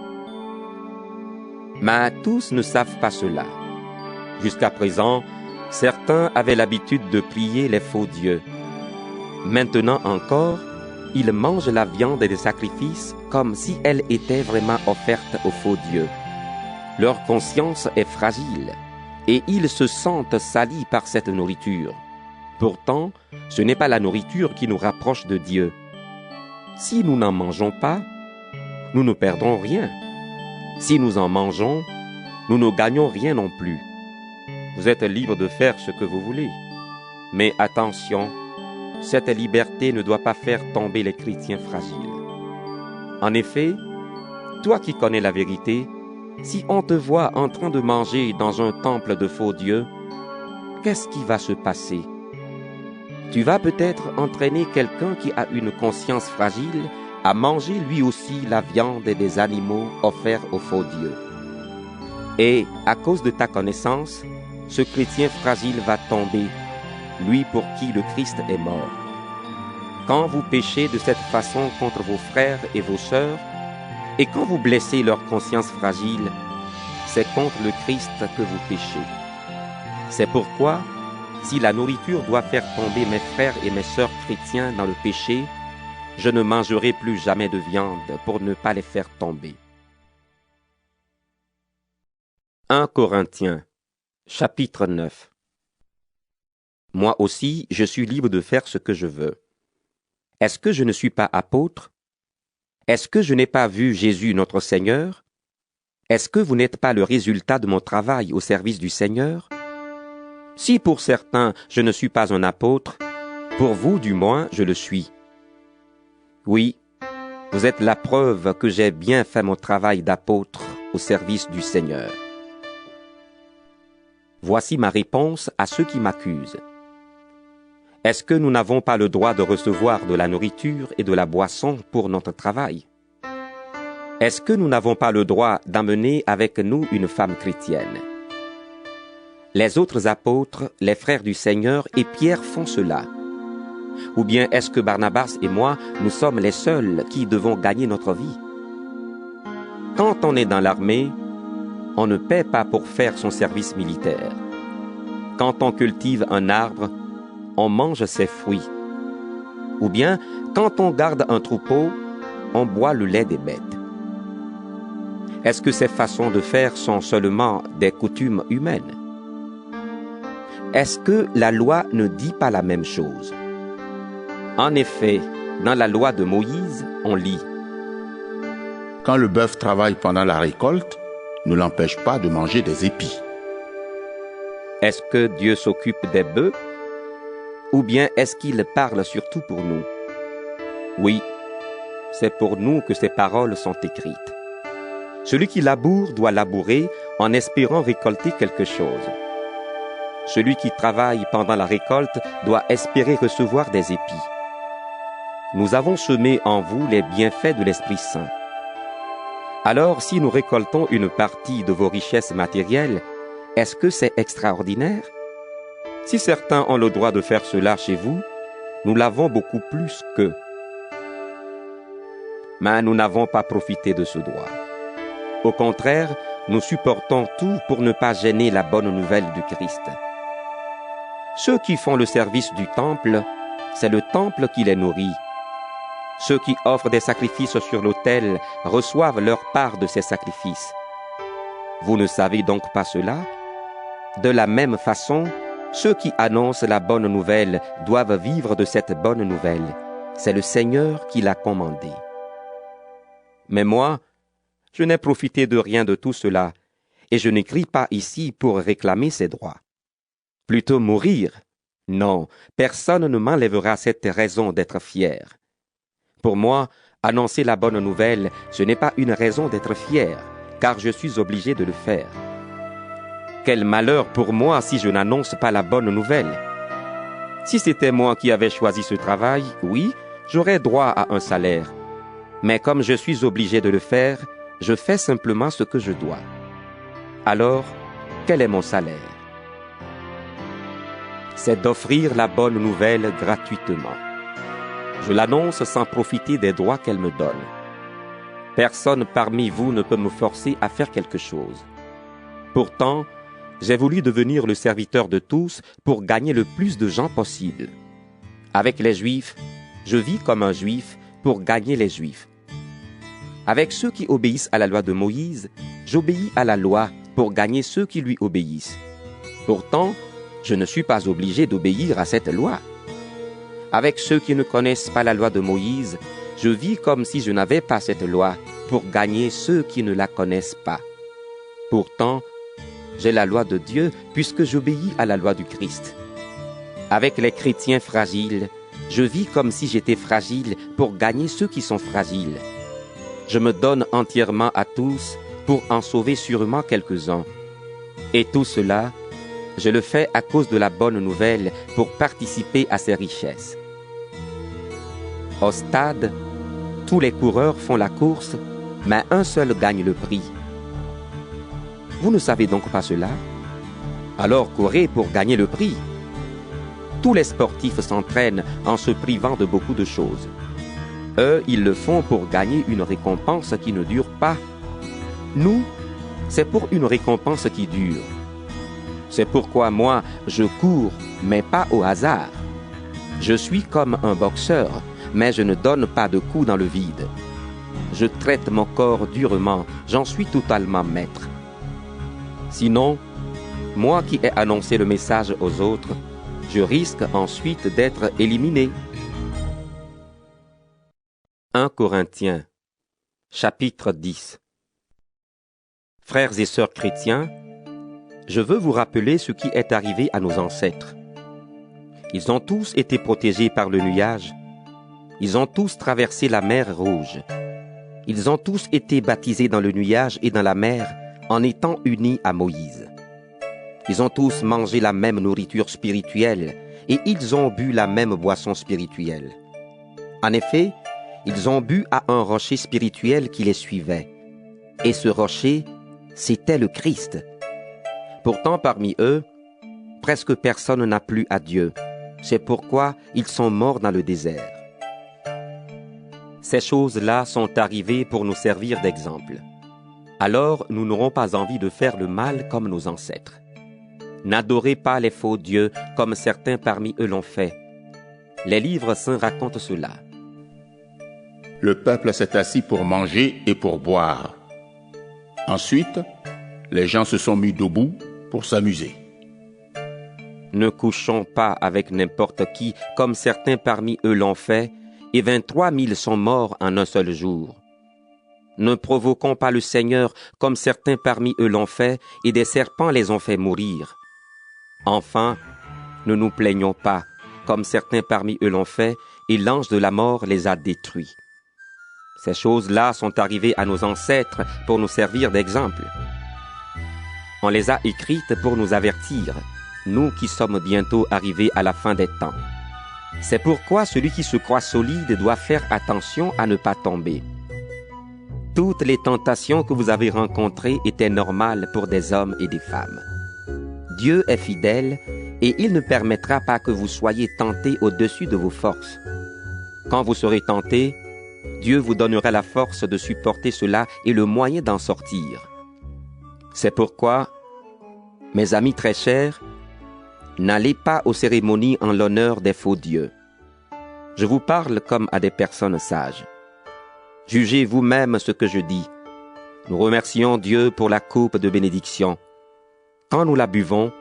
Mais tous ne savent pas cela. Jusqu'à présent, certains avaient l'habitude de prier les faux dieux. Maintenant encore, ils mangent la viande des sacrifices comme si elle était vraiment offerte aux faux dieux. Leur conscience est fragile et ils se sentent salis par cette nourriture. Pourtant, ce n'est pas la nourriture qui nous rapproche de Dieu. Si nous n'en mangeons pas, nous ne perdrons rien. Si nous en mangeons, nous ne gagnons rien non plus. Vous êtes libre de faire ce que vous voulez. Mais attention, cette liberté ne doit pas faire tomber les chrétiens fragiles. En effet, toi qui connais la vérité, si on te voit en train de manger dans un temple de faux dieux, qu'est-ce qui va se passer? Tu vas peut-être entraîner quelqu'un qui a une conscience fragile à manger lui aussi la viande des animaux offerts aux faux dieux. Et, à cause de ta connaissance, ce chrétien fragile va tomber, lui pour qui le Christ est mort. Quand vous péchez de cette façon contre vos frères et vos sœurs, et quand vous blessez leur conscience fragile, c'est contre le Christ que vous péchez. C'est pourquoi, si la nourriture doit faire tomber mes frères et mes sœurs chrétiens dans le péché, je ne mangerai plus jamais de viande pour ne pas les faire tomber. 1 Corinthiens, chapitre 9. Moi aussi, je suis libre de faire ce que je veux. Est-ce que je ne suis pas apôtre? Est-ce que je n'ai pas vu Jésus notre Seigneur? Est-ce que vous n'êtes pas le résultat de mon travail au service du Seigneur? Si pour certains je ne suis pas un apôtre, pour vous du moins je le suis. Oui, vous êtes la preuve que j'ai bien fait mon travail d'apôtre au service du Seigneur. Voici ma réponse à ceux qui m'accusent. Est-ce que nous n'avons pas le droit de recevoir de la nourriture et de la boisson pour notre travail? Est-ce que nous n'avons pas le droit d'amener avec nous une femme chrétienne? Les autres apôtres, les frères du Seigneur et Pierre font cela. Ou bien est-ce que Barnabas et moi, nous sommes les seuls qui devons gagner notre vie? Quand on est dans l'armée, on ne paie pas pour faire son service militaire. Quand on cultive un arbre, on mange ses fruits. Ou bien, quand on garde un troupeau, on boit le lait des bêtes. Est-ce que ces façons de faire sont seulement des coutumes humaines? Est-ce que la loi ne dit pas la même chose? En effet, dans la loi de Moïse, on lit « Quand le bœuf travaille pendant la récolte, ne l'empêche pas de manger des épis. » Est-ce que Dieu s'occupe des bœufs? Ou bien est-ce qu'il parle surtout pour nous? Oui, c'est pour nous que ces paroles sont écrites. Celui qui laboure doit labourer en espérant récolter quelque chose. Celui qui travaille pendant la récolte doit espérer recevoir des épis. Nous avons semé en vous les bienfaits de l'Esprit Saint. Alors, si nous récoltons une partie de vos richesses matérielles, est-ce que c'est extraordinaire? Si certains ont le droit de faire cela chez vous, nous l'avons beaucoup plus qu'eux. Mais nous n'avons pas profité de ce droit. Au contraire, nous supportons tout pour ne pas gêner la bonne nouvelle du Christ. Ceux qui font le service du temple, c'est le temple qui les nourrit. Ceux qui offrent des sacrifices sur l'autel reçoivent leur part de ces sacrifices. Vous ne savez donc pas cela? De la même façon, ceux qui annoncent la bonne nouvelle doivent vivre de cette bonne nouvelle. C'est le Seigneur qui l'a commandé. Mais moi, je n'ai profité de rien de tout cela, et je n'écris pas ici pour réclamer ces droits. Plutôt mourir? Non, personne ne m'enlèvera cette raison d'être fier. Pour moi, annoncer la bonne nouvelle, ce n'est pas une raison d'être fier, car je suis obligé de le faire. Quel malheur pour moi si je n'annonce pas la bonne nouvelle. Si c'était moi qui avais choisi ce travail, oui, j'aurais droit à un salaire. Mais comme je suis obligé de le faire, je fais simplement ce que je dois. Alors, quel est mon salaire? C'est d'offrir la bonne nouvelle gratuitement. Je l'annonce sans profiter des droits qu'elle me donne. Personne parmi vous ne peut me forcer à faire quelque chose. Pourtant, j'ai voulu devenir le serviteur de tous pour gagner le plus de gens possible. Avec les Juifs, je vis comme un Juif pour gagner les Juifs. Avec ceux qui obéissent à la loi de Moïse, j'obéis à la loi pour gagner ceux qui lui obéissent. Pourtant, je ne suis pas obligé d'obéir à cette loi. Avec ceux qui ne connaissent pas la loi de Moïse, je vis comme si je n'avais pas cette loi pour gagner ceux qui ne la connaissent pas. Pourtant, j'ai la loi de Dieu puisque j'obéis à la loi du Christ. Avec les chrétiens fragiles, je vis comme si j'étais fragile pour gagner ceux qui sont fragiles. Je me donne entièrement à tous pour en sauver sûrement quelques-uns. Et tout cela, je le fais à cause de la bonne nouvelle pour participer à ses richesses. Au stade, tous les coureurs font la course, mais un seul gagne le prix. Vous ne savez donc pas cela? Alors courez pour gagner le prix. Tous les sportifs s'entraînent en se privant de beaucoup de choses. Eux, ils le font pour gagner une récompense qui ne dure pas. Nous, c'est pour une récompense qui dure. C'est pourquoi moi, je cours, mais pas au hasard. Je suis comme un boxeur, mais je ne donne pas de coups dans le vide. Je traite mon corps durement, j'en suis totalement maître. Sinon, moi qui ai annoncé le message aux autres, je risque ensuite d'être éliminé. 1 Corinthiens, chapitre 10. Frères et sœurs chrétiens, je veux vous rappeler ce qui est arrivé à nos ancêtres. Ils ont tous été protégés par le nuage. Ils ont tous traversé la mer Rouge. Ils ont tous été baptisés dans le nuage et dans la mer en étant unis à Moïse. Ils ont tous mangé la même nourriture spirituelle et ils ont bu la même boisson spirituelle. En effet, ils ont bu à un rocher spirituel qui les suivait. Et ce rocher, c'était le Christ. Pourtant, parmi eux, presque personne n'a plu à Dieu. C'est pourquoi ils sont morts dans le désert. Ces choses-là sont arrivées pour nous servir d'exemple. Alors, nous n'aurons pas envie de faire le mal comme nos ancêtres. N'adorez pas les faux dieux comme certains parmi eux l'ont fait. Les livres saints racontent cela. Le peuple s'est assis pour manger et pour boire. Ensuite, les gens se sont mis debout pour s'amuser. Ne couchons pas avec n'importe qui comme certains parmi eux l'ont fait, et 23 000 sont morts en un seul jour. Ne provoquons pas le Seigneur comme certains parmi eux l'ont fait, et des serpents les ont fait mourir. Enfin, ne nous plaignons pas, comme certains parmi eux l'ont fait, et l'ange de la mort les a détruits. Ces choses-là sont arrivées à nos ancêtres pour nous servir d'exemple. On les a écrites pour nous avertir, nous qui sommes bientôt arrivés à la fin des temps. C'est pourquoi celui qui se croit solide doit faire attention à ne pas tomber. Toutes les tentations que vous avez rencontrées étaient normales pour des hommes et des femmes. Dieu est fidèle et il ne permettra pas que vous soyez tentés au-dessus de vos forces. Quand vous serez tentés, Dieu vous donnera la force de supporter cela et le moyen d'en sortir. C'est pourquoi, mes amis très chers, n'allez pas aux cérémonies en l'honneur des faux dieux. Je vous parle comme à des personnes sages. Jugez vous-même ce que je dis. Nous remercions Dieu pour la coupe de bénédiction. Quand nous la buvons,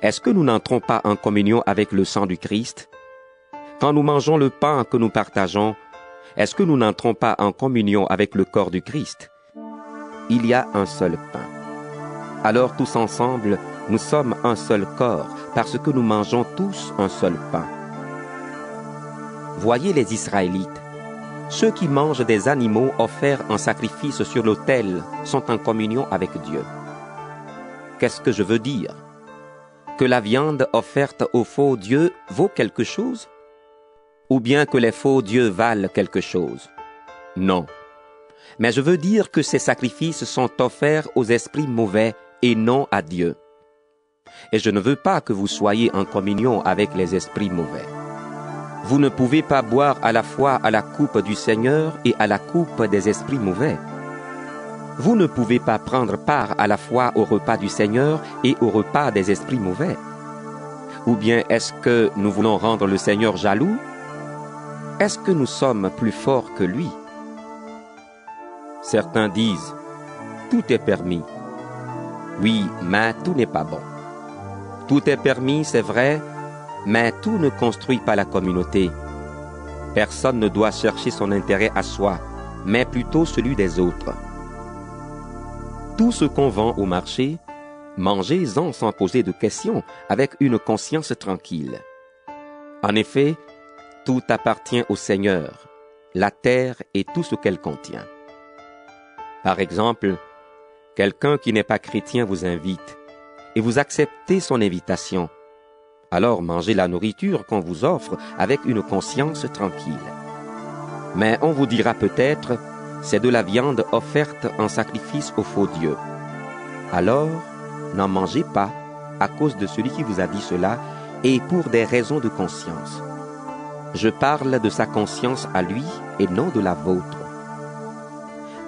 est-ce que nous n'entrons pas en communion avec le sang du Christ? Quand nous mangeons le pain que nous partageons, est-ce que nous n'entrons pas en communion avec le corps du Christ? Il y a un seul pain. Alors tous ensemble, nous sommes un seul corps, parce que nous mangeons tous un seul pain. Voyez les Israélites. Ceux qui mangent des animaux offerts en sacrifice sur l'autel sont en communion avec Dieu. Qu'est-ce que je veux dire? Que la viande offerte aux faux dieux vaut quelque chose? Ou bien que les faux dieux valent quelque chose? Non. Mais je veux dire que ces sacrifices sont offerts aux esprits mauvais et non à Dieu. Et je ne veux pas que vous soyez en communion avec les esprits mauvais. Vous ne pouvez pas boire à la fois à la coupe du Seigneur et à la coupe des esprits mauvais. Vous ne pouvez pas prendre part à la fois au repas du Seigneur et au repas des esprits mauvais. Ou bien est-ce que nous voulons rendre le Seigneur jaloux? Est-ce que nous sommes plus forts que lui? Certains disent, tout est permis. Oui, mais tout n'est pas bon. Tout est permis, c'est vrai, mais tout ne construit pas la communauté. Personne ne doit chercher son intérêt à soi, mais plutôt celui des autres. Tout ce qu'on vend au marché, mangez-en sans poser de questions, avec une conscience tranquille. En effet, tout appartient au Seigneur, la terre et tout ce qu'elle contient. Par exemple, quelqu'un qui n'est pas chrétien vous invite et vous acceptez son invitation. Alors mangez la nourriture qu'on vous offre avec une conscience tranquille. Mais on vous dira peut-être, c'est de la viande offerte en sacrifice au faux Dieu. Alors, n'en mangez pas à cause de celui qui vous a dit cela et pour des raisons de conscience. Je parle de sa conscience à lui et non de la vôtre.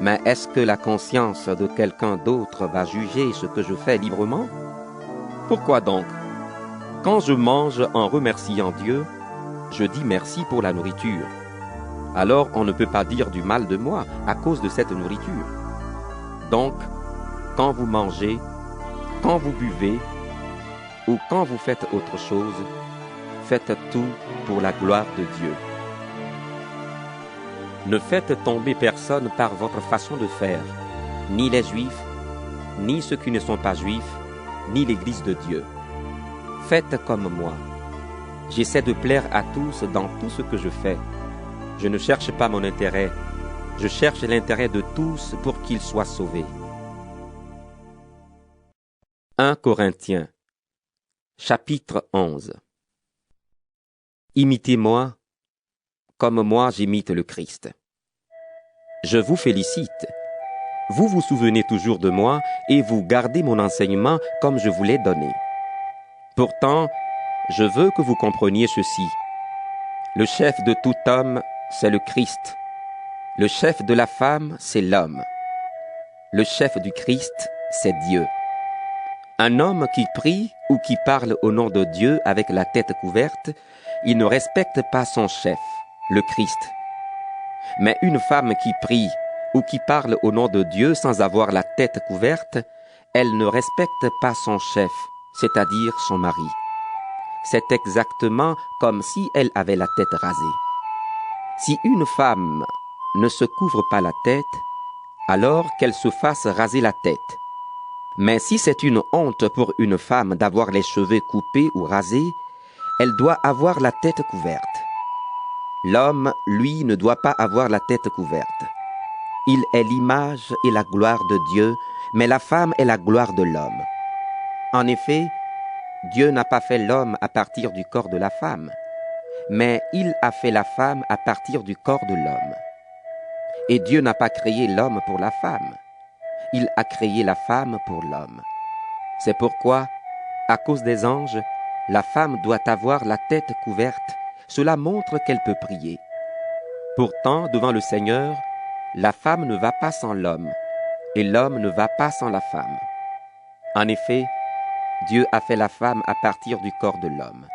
Mais est-ce que la conscience de quelqu'un d'autre va juger ce que je fais librement? Pourquoi donc? Quand je mange en remerciant Dieu, je dis merci pour la nourriture. Alors on ne peut pas dire du mal de moi à cause de cette nourriture. Donc, quand vous mangez, quand vous buvez, ou quand vous faites autre chose, faites tout pour la gloire de Dieu. Ne faites tomber personne par votre façon de faire, ni les Juifs, ni ceux qui ne sont pas Juifs, ni l'Église de Dieu. Faites comme moi. J'essaie de plaire à tous dans tout ce que je fais. Je ne cherche pas mon intérêt, je cherche l'intérêt de tous pour qu'ils soient sauvés. 1 Corinthiens, chapitre 11. Imitez-moi, comme moi j'imite le Christ. Je vous félicite. Vous vous souvenez toujours de moi et vous gardez mon enseignement comme je vous l'ai donné. Pourtant, je veux que vous compreniez ceci. Le chef de tout homme, c'est le Christ. Le chef de la femme, c'est l'homme. Le chef du Christ, c'est Dieu. Un homme qui prie ou qui parle au nom de Dieu avec la tête couverte, il ne respecte pas son chef, le Christ. Mais une femme qui prie ou qui parle au nom de Dieu sans avoir la tête couverte, elle ne respecte pas son chef, c'est-à-dire son mari. C'est exactement comme si elle avait la tête rasée. Si une femme ne se couvre pas la tête, alors qu'elle se fasse raser la tête. Mais si c'est une honte pour une femme d'avoir les cheveux coupés ou rasés, elle doit avoir la tête couverte. L'homme, lui, ne doit pas avoir la tête couverte. Il est l'image et la gloire de Dieu, mais la femme est la gloire de l'homme. En effet, Dieu n'a pas fait l'homme à partir du corps de la femme, mais il a fait la femme à partir du corps de l'homme. Et Dieu n'a pas créé l'homme pour la femme. Il a créé la femme pour l'homme. C'est pourquoi, à cause des anges, la femme doit avoir la tête couverte. Cela montre qu'elle peut prier. Pourtant, devant le Seigneur, la femme ne va pas sans l'homme, et l'homme ne va pas sans la femme. En effet, Dieu a fait la femme à partir du corps de l'homme.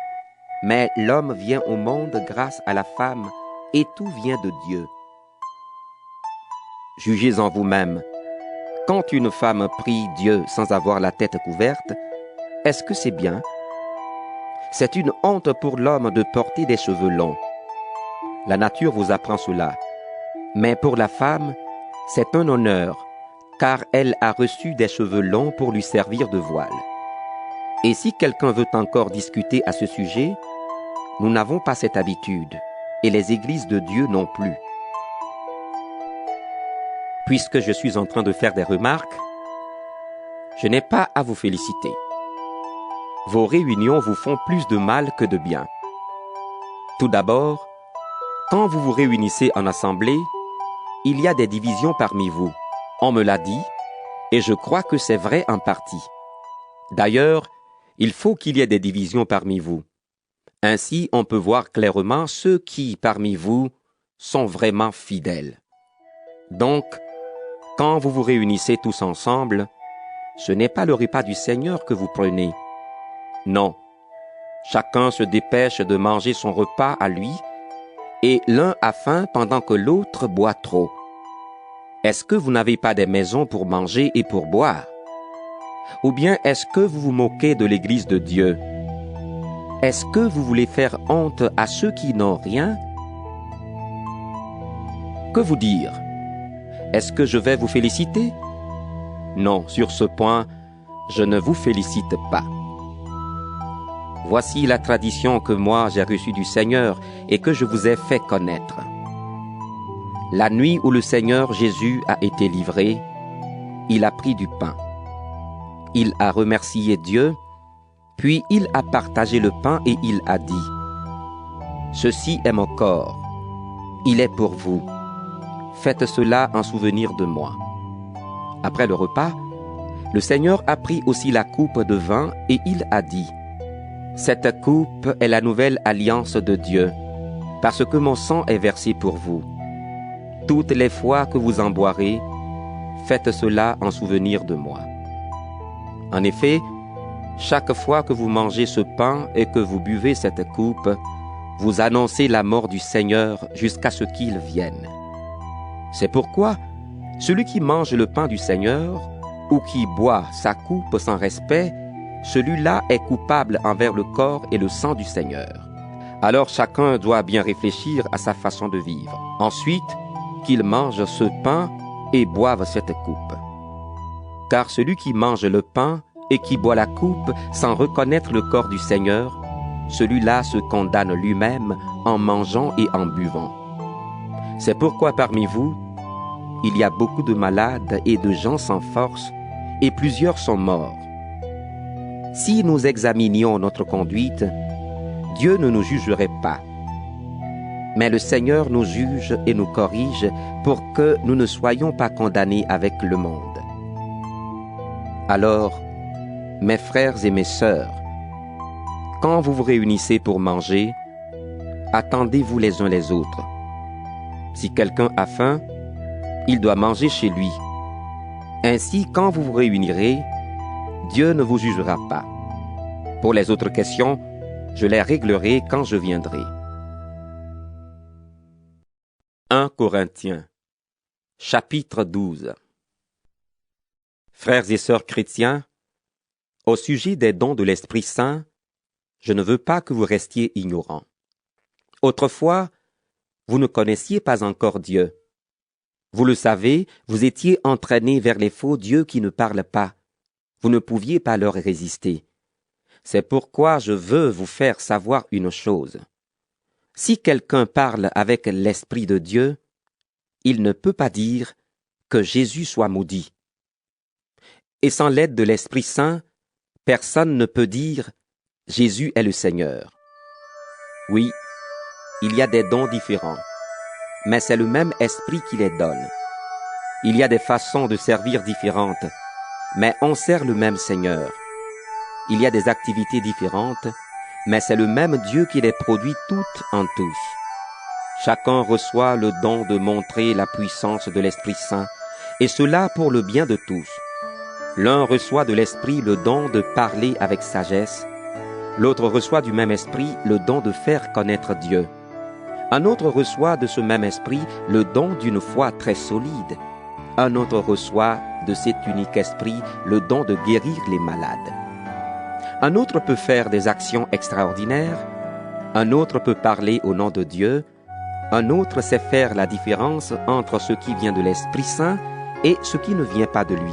Mais l'homme vient au monde grâce à la femme, et tout vient de Dieu. Jugez en vous-même. Quand une femme prie Dieu sans avoir la tête couverte, est-ce que c'est bien? C'est une honte pour l'homme de porter des cheveux longs. La nature vous apprend cela. Mais pour la femme, c'est un honneur, car elle a reçu des cheveux longs pour lui servir de voile. Et si quelqu'un veut encore discuter à ce sujet, nous n'avons pas cette habitude, et les églises de Dieu non plus. Puisque je suis en train de faire des remarques, je n'ai pas à vous féliciter. Vos réunions vous font plus de mal que de bien. Tout d'abord, quand vous vous réunissez en assemblée, il y a des divisions parmi vous. On me l'a dit, et je crois que c'est vrai en partie. D'ailleurs, il faut qu'il y ait des divisions parmi vous. Ainsi, on peut voir clairement ceux qui, parmi vous, sont vraiment fidèles. Donc, quand vous vous réunissez tous ensemble, ce n'est pas le repas du Seigneur que vous prenez. Non, chacun se dépêche de manger son repas à lui, et l'un a faim pendant que l'autre boit trop. Est-ce que vous n'avez pas des maisons pour manger et pour boire? Ou bien est-ce que vous vous moquez de l'Église de Dieu? Est-ce que vous voulez faire honte à ceux qui n'ont rien? Que vous dire? Est-ce que je vais vous féliciter? Non, sur ce point, je ne vous félicite pas. Voici la tradition que moi j'ai reçue du Seigneur et que je vous ai fait connaître. La nuit où le Seigneur Jésus a été livré, il a pris du pain. Il a remercié Dieu, puis il a partagé le pain et il a dit: « Ceci est mon corps, il est pour vous. Faites cela en souvenir de moi. » Après le repas, le Seigneur a pris aussi la coupe de vin et il a dit: « Cette coupe est la nouvelle alliance de Dieu, parce que mon sang est versé pour vous. Toutes les fois que vous en boirez, faites cela en souvenir de moi. » En effet, chaque fois que vous mangez ce pain et que vous buvez cette coupe, vous annoncez la mort du Seigneur jusqu'à ce qu'il vienne. C'est pourquoi celui qui mange le pain du Seigneur ou qui boit sa coupe sans respect, celui-là est coupable envers le corps et le sang du Seigneur. Alors chacun doit bien réfléchir à sa façon de vivre. Ensuite, qu'il mange ce pain et boive cette coupe. Car celui qui mange le pain et qui boit la coupe sans reconnaître le corps du Seigneur, celui-là se condamne lui-même en mangeant et en buvant. C'est pourquoi parmi vous, il y a beaucoup de malades et de gens sans force, et plusieurs sont morts. Si nous examinions notre conduite, Dieu ne nous jugerait pas. Mais le Seigneur nous juge et nous corrige pour que nous ne soyons pas condamnés avec le monde. Alors, mes frères et mes sœurs, quand vous vous réunissez pour manger, attendez-vous les uns les autres. Si quelqu'un a faim, il doit manger chez lui. Ainsi, quand vous vous réunirez, Dieu ne vous jugera pas. Pour les autres questions, je les réglerai quand je viendrai. 1 Corinthiens, chapitre 12. Frères et sœurs chrétiens, au sujet des dons de l'Esprit Saint, je ne veux pas que vous restiez ignorants. Autrefois, vous ne connaissiez pas encore Dieu. Vous le savez, vous étiez entraînés vers les faux dieux qui ne parlent pas. Vous ne pouviez pas leur résister. C'est pourquoi je veux vous faire savoir une chose. Si quelqu'un parle avec l'Esprit de Dieu, il ne peut pas dire que Jésus soit maudit. Et sans l'aide de l'Esprit Saint, personne ne peut dire « Jésus est le Seigneur ». Oui, il y a des dons différents, mais c'est le même Esprit qui les donne. Il y a des façons de servir différentes, mais on sert le même Seigneur. Il y a des activités différentes, mais c'est le même Dieu qui les produit toutes en tous. Chacun reçoit le don de montrer la puissance de l'Esprit Saint, et cela pour le bien de tous. L'un reçoit de l'Esprit le don de parler avec sagesse, l'autre reçoit du même Esprit le don de faire connaître Dieu. Un autre reçoit de ce même Esprit le don d'une foi très solide. Un autre reçoit de cet unique Esprit le don de guérir les malades. Un autre peut faire des actions extraordinaires, un autre peut parler au nom de Dieu, un autre sait faire la différence entre ce qui vient de l'Esprit Saint et ce qui ne vient pas de lui.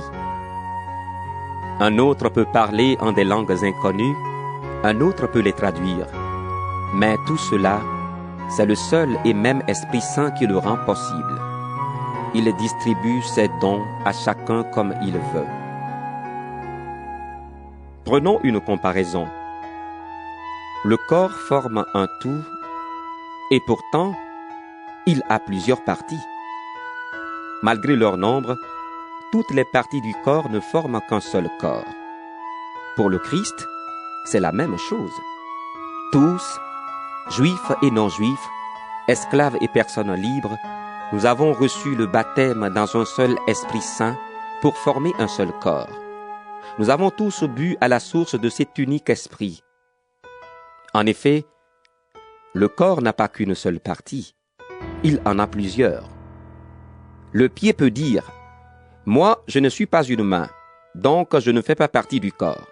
Un autre peut parler en des langues inconnues, un autre peut les traduire. Mais tout cela, c'est le seul et même Esprit Saint qui le rend possible. Il distribue ses dons à chacun comme il veut. Prenons une comparaison. Le corps forme un tout, et pourtant, il a plusieurs parties. Malgré leur nombre, toutes les parties du corps ne forment qu'un seul corps. Pour le Christ, c'est la même chose. Tous, juifs et non-juifs, esclaves et personnes libres, nous avons reçu le baptême dans un seul Esprit Saint pour former un seul corps. Nous avons tous bu à la source de cet unique esprit. En effet, le corps n'a pas qu'une seule partie, il en a plusieurs. Le pied peut dire « Moi, je ne suis pas une main, donc je ne fais pas partie du corps. »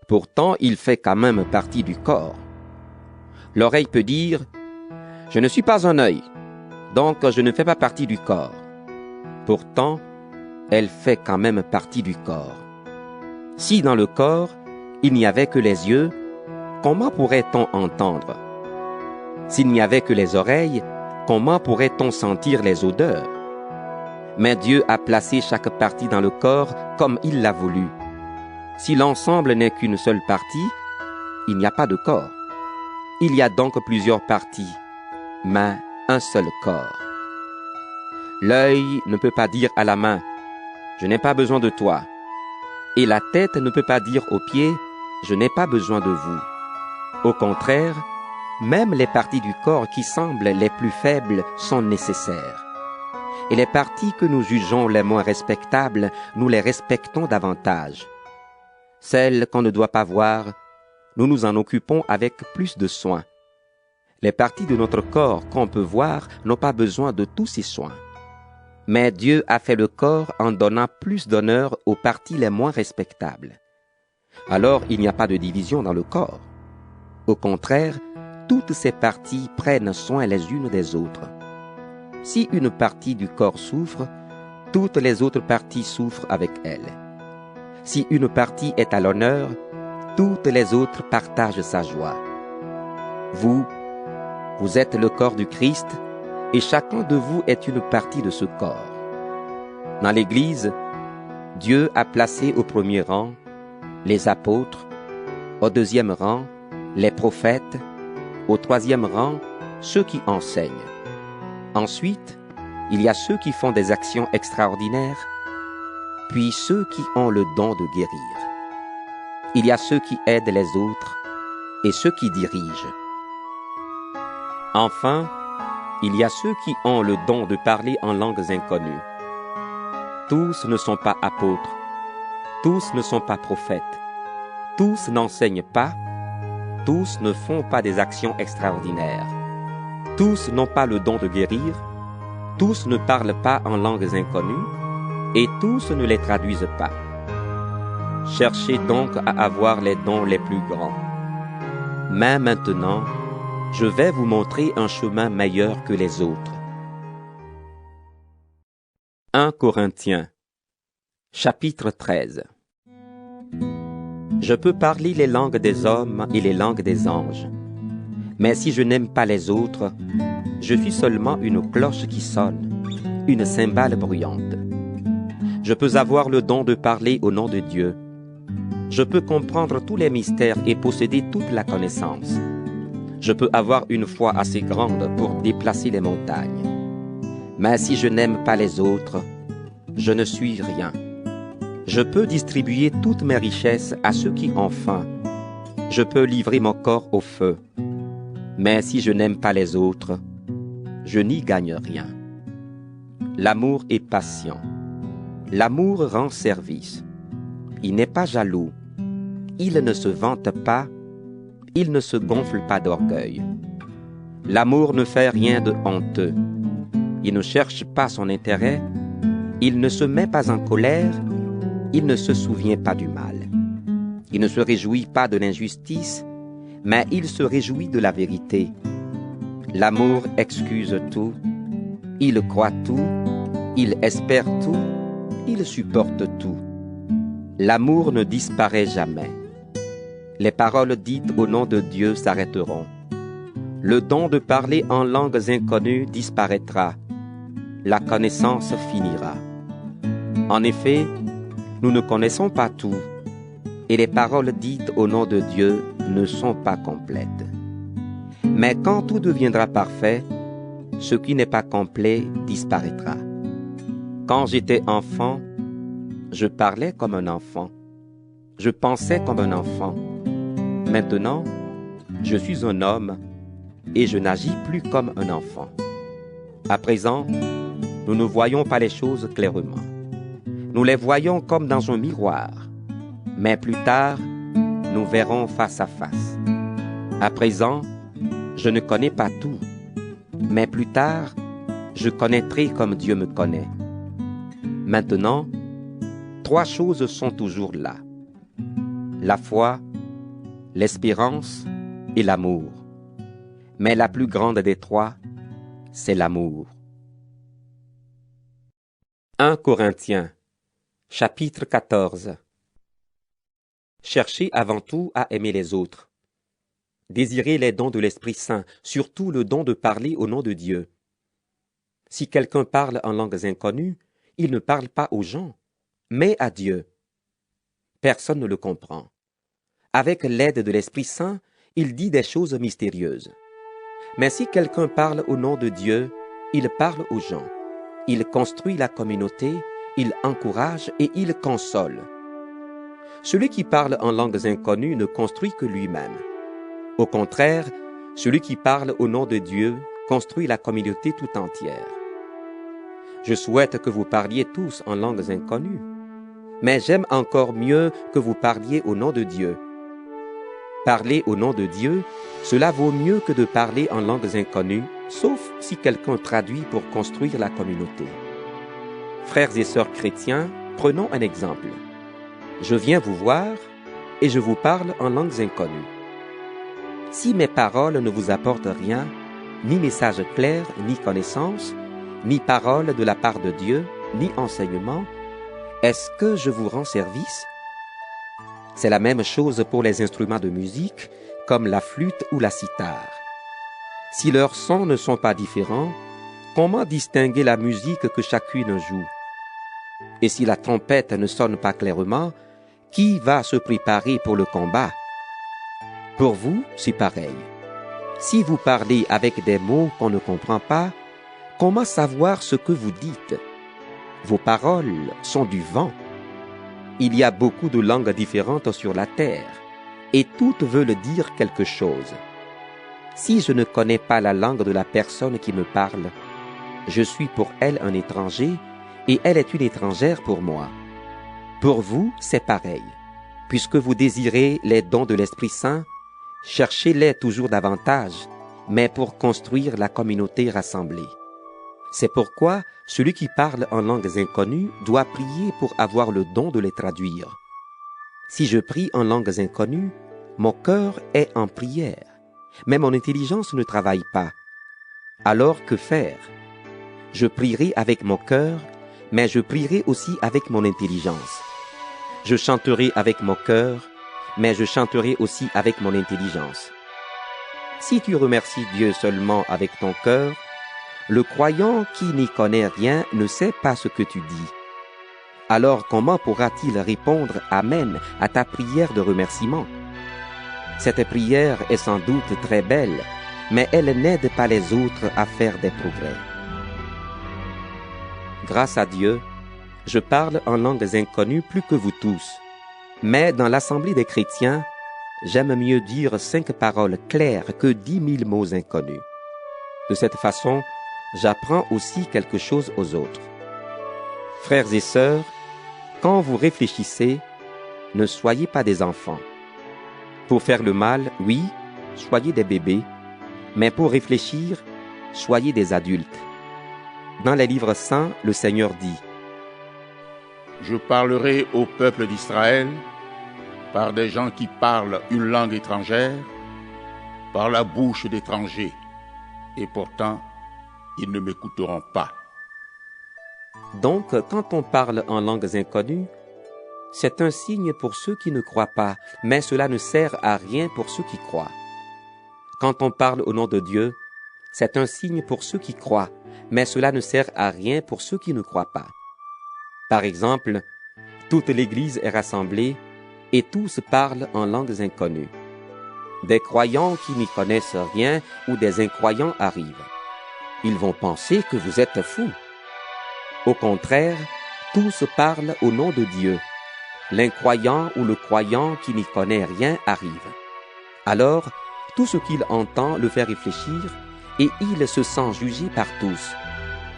Pourtant, il fait quand même partie du corps. L'oreille peut dire « Je ne suis pas un œil, donc je ne fais pas partie du corps. » Pourtant, elle fait quand même partie du corps. Si dans le corps, il n'y avait que les yeux, comment pourrait-on entendre? S'il n'y avait que les oreilles, comment pourrait-on sentir les odeurs? Mais Dieu a placé chaque partie dans le corps comme il l'a voulu. Si l'ensemble n'est qu'une seule partie, il n'y a pas de corps. Il y a donc plusieurs parties, mais un seul corps. L'œil ne peut pas dire à la main « Je n'ai pas besoin de toi ». Et la tête ne peut pas dire aux pieds « Je n'ai pas besoin de vous ». Au contraire, même les parties du corps qui semblent les plus faibles sont nécessaires. Et les parties que nous jugeons les moins respectables, nous les respectons davantage. Celles qu'on ne doit pas voir, nous nous en occupons avec plus de soin. Les parties de notre corps qu'on peut voir n'ont pas besoin de tous ces soins. Mais Dieu a fait le corps en donnant plus d'honneur aux parties les moins respectables. Alors il n'y a pas de division dans le corps. Au contraire, toutes ces parties prennent soin les unes des autres. Si une partie du corps souffre, toutes les autres parties souffrent avec elle. Si une partie est à l'honneur, toutes les autres partagent sa joie. Vous êtes le corps du Christ, et chacun de vous est une partie de ce corps. Dans l'Église, Dieu a placé au premier rang les apôtres, au deuxième rang les prophètes, au troisième rang ceux qui enseignent. Ensuite, il y a ceux qui font des actions extraordinaires, puis ceux qui ont le don de guérir. Il y a ceux qui aident les autres et ceux qui dirigent. Enfin, il y a ceux qui ont le don de parler en langues inconnues. Tous ne sont pas apôtres, tous ne sont pas prophètes, tous n'enseignent pas, tous ne font pas des actions extraordinaires. Tous n'ont pas le don de guérir, tous ne parlent pas en langues inconnues, et tous ne les traduisent pas. Cherchez donc à avoir les dons les plus grands. Mais maintenant, je vais vous montrer un chemin meilleur que les autres. 1 Corinthiens, chapitre 13. Je peux parler les langues des hommes et les langues des anges. Mais si je n'aime pas les autres, je suis seulement une cloche qui sonne, une cymbale bruyante. Je peux avoir le don de parler au nom de Dieu. Je peux comprendre tous les mystères et posséder toute la connaissance. Je peux avoir une foi assez grande pour déplacer les montagnes. Mais si je n'aime pas les autres, je ne suis rien. Je peux distribuer toutes mes richesses à ceux qui ont faim. Je peux livrer mon corps au feu. Mais si je n'aime pas les autres, je n'y gagne rien. L'amour est patient. L'amour rend service. Il n'est pas jaloux. Il ne se vante pas. Il ne se gonfle pas d'orgueil. L'amour ne fait rien de honteux. Il ne cherche pas son intérêt. Il ne se met pas en colère. Il ne se souvient pas du mal. Il ne se réjouit pas de l'injustice, mais il se réjouit de la vérité. L'amour excuse tout, il croit tout, il espère tout, il supporte tout. L'amour ne disparaît jamais. Les paroles dites au nom de Dieu s'arrêteront. Le don de parler en langues inconnues disparaîtra. La connaissance finira. En effet, nous ne connaissons pas tout, et les paroles dites au nom de Dieu ne sont pas complètes. Mais quand tout deviendra parfait, ce qui n'est pas complet disparaîtra. Quand j'étais enfant, je parlais comme un enfant. Je pensais comme un enfant. Maintenant, je suis un homme et je n'agis plus comme un enfant. À présent, nous ne voyons pas les choses clairement. Nous les voyons comme dans un miroir. Mais plus tard, nous verrons face à face. À présent, je ne connais pas tout. Mais plus tard, je connaîtrai comme Dieu me connaît. Maintenant, 3 choses sont toujours là: la foi, l'espérance et l'amour. Mais la plus grande des 3, c'est l'amour. 1 Corinthiens, chapitre 14. Cherchez avant tout à aimer les autres. Désirez les dons de l'Esprit Saint, surtout le don de parler au nom de Dieu. Si quelqu'un parle en langues inconnues, il ne parle pas aux gens, mais à Dieu. Personne ne le comprend. Avec l'aide de l'Esprit Saint, il dit des choses mystérieuses. Mais si quelqu'un parle au nom de Dieu, il parle aux gens. Il construit la communauté, il encourage et il console. Celui qui parle en langues inconnues ne construit que lui-même. Au contraire, celui qui parle au nom de Dieu construit la communauté tout entière. Je souhaite que vous parliez tous en langues inconnues, mais j'aime encore mieux que vous parliez au nom de Dieu. Parler au nom de Dieu, cela vaut mieux que de parler en langues inconnues, sauf si quelqu'un traduit pour construire la communauté. Frères et sœurs chrétiens, prenons un exemple. Je viens vous voir et je vous parle en langues inconnues. Si mes paroles ne vous apportent rien, ni message clair, ni connaissance, ni parole de la part de Dieu, ni enseignement, est-ce que je vous rends service? C'est la même chose pour les instruments de musique, comme la flûte ou la cithare. Si leurs sons ne sont pas différents, comment distinguer la musique que chacune joue? Et si la trompette ne sonne pas clairement, qui va se préparer pour le combat? Pour vous, c'est pareil. Si vous parlez avec des mots qu'on ne comprend pas, comment savoir ce que vous dites? Vos paroles sont du vent. Il y a beaucoup de langues différentes sur la terre, et toutes veulent dire quelque chose. Si je ne connais pas la langue de la personne qui me parle, je suis pour elle un étranger, et elle est une étrangère pour moi. Pour vous, c'est pareil. Puisque vous désirez les dons de l'Esprit Saint, cherchez-les toujours davantage, mais pour construire la communauté rassemblée. C'est pourquoi celui qui parle en langues inconnues doit prier pour avoir le don de les traduire. Si je prie en langues inconnues, mon cœur est en prière, mais mon intelligence ne travaille pas. Alors que faire? Je prierai avec mon cœur, mais je prierai aussi avec mon intelligence. Je chanterai avec mon cœur, mais je chanterai aussi avec mon intelligence. Si tu remercies Dieu seulement avec ton cœur, le croyant qui n'y connaît rien ne sait pas ce que tu dis. Alors comment pourra-t-il répondre « Amen » à ta prière de remerciement? Cette prière est sans doute très belle, mais elle n'aide pas les autres à faire des progrès. Grâce à Dieu, je parle en langues inconnues plus que vous tous. Mais dans l'assemblée des chrétiens, j'aime mieux dire 5 paroles claires que 10 000 mots inconnus. De cette façon, j'apprends aussi quelque chose aux autres. Frères et sœurs, quand vous réfléchissez, ne soyez pas des enfants. Pour faire le mal, oui, soyez des bébés, mais pour réfléchir, soyez des adultes. Dans les livres saints, le Seigneur dit: Je parlerai au peuple d'Israël par des gens qui parlent une langue étrangère, par la bouche d'étrangers, et pourtant, ils ne m'écouteront pas. Donc, quand on parle en langues inconnues, c'est un signe pour ceux qui ne croient pas, mais cela ne sert à rien pour ceux qui croient. Quand on parle au nom de Dieu, c'est un signe pour ceux qui croient, mais cela ne sert à rien pour ceux qui ne croient pas. Par exemple, toute l'Église est rassemblée et tous parlent en langues inconnues. Des croyants qui n'y connaissent rien ou des incroyants arrivent. Ils vont penser que vous êtes fous. Au contraire, tous parlent au nom de Dieu. L'incroyant ou le croyant qui n'y connaît rien arrive. Alors, tout ce qu'il entend le fait réfléchir et il se sent jugé par tous.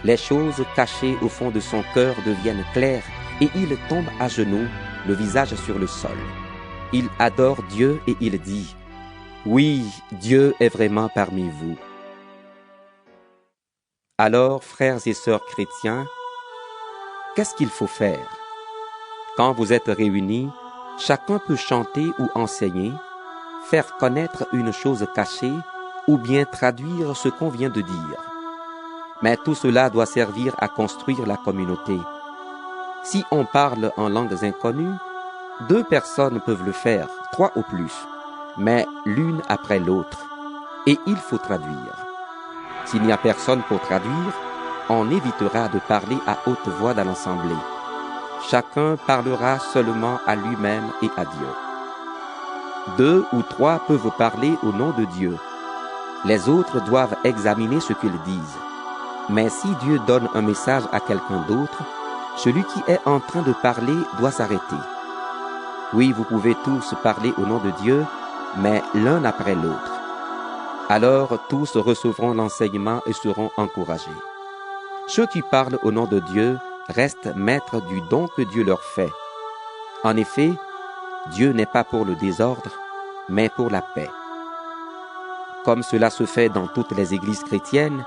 Les choses cachées au fond de son cœur deviennent claires et il tombe à genoux, le visage sur le sol. Il adore Dieu et il dit: Oui, Dieu est vraiment parmi vous. Alors, frères et sœurs chrétiens, Qu'est-ce qu'il faut faire? Quand vous êtes réunis, chacun peut chanter ou enseigner, faire connaître une chose cachée ou bien traduire ce qu'on vient de dire. Mais tout cela doit servir à construire la communauté. Si on parle en langues inconnues, 2 personnes peuvent le faire, 3 ou plus, mais l'une après l'autre, et il faut traduire. S'il n'y a personne pour traduire, on évitera de parler à haute voix dans l'assemblée. Chacun parlera seulement à lui-même et à Dieu. 2 ou 3 peuvent parler au nom de Dieu. Les autres doivent examiner ce qu'ils disent. Mais si Dieu donne un message à quelqu'un d'autre, celui qui est en train de parler doit s'arrêter. Oui, vous pouvez tous parler au nom de Dieu, mais l'un après l'autre. Alors tous recevront l'enseignement et seront encouragés. Ceux qui parlent au nom de Dieu restent maîtres du don que Dieu leur fait. En effet, Dieu n'est pas pour le désordre, mais pour la paix. Comme cela se fait dans toutes les églises chrétiennes,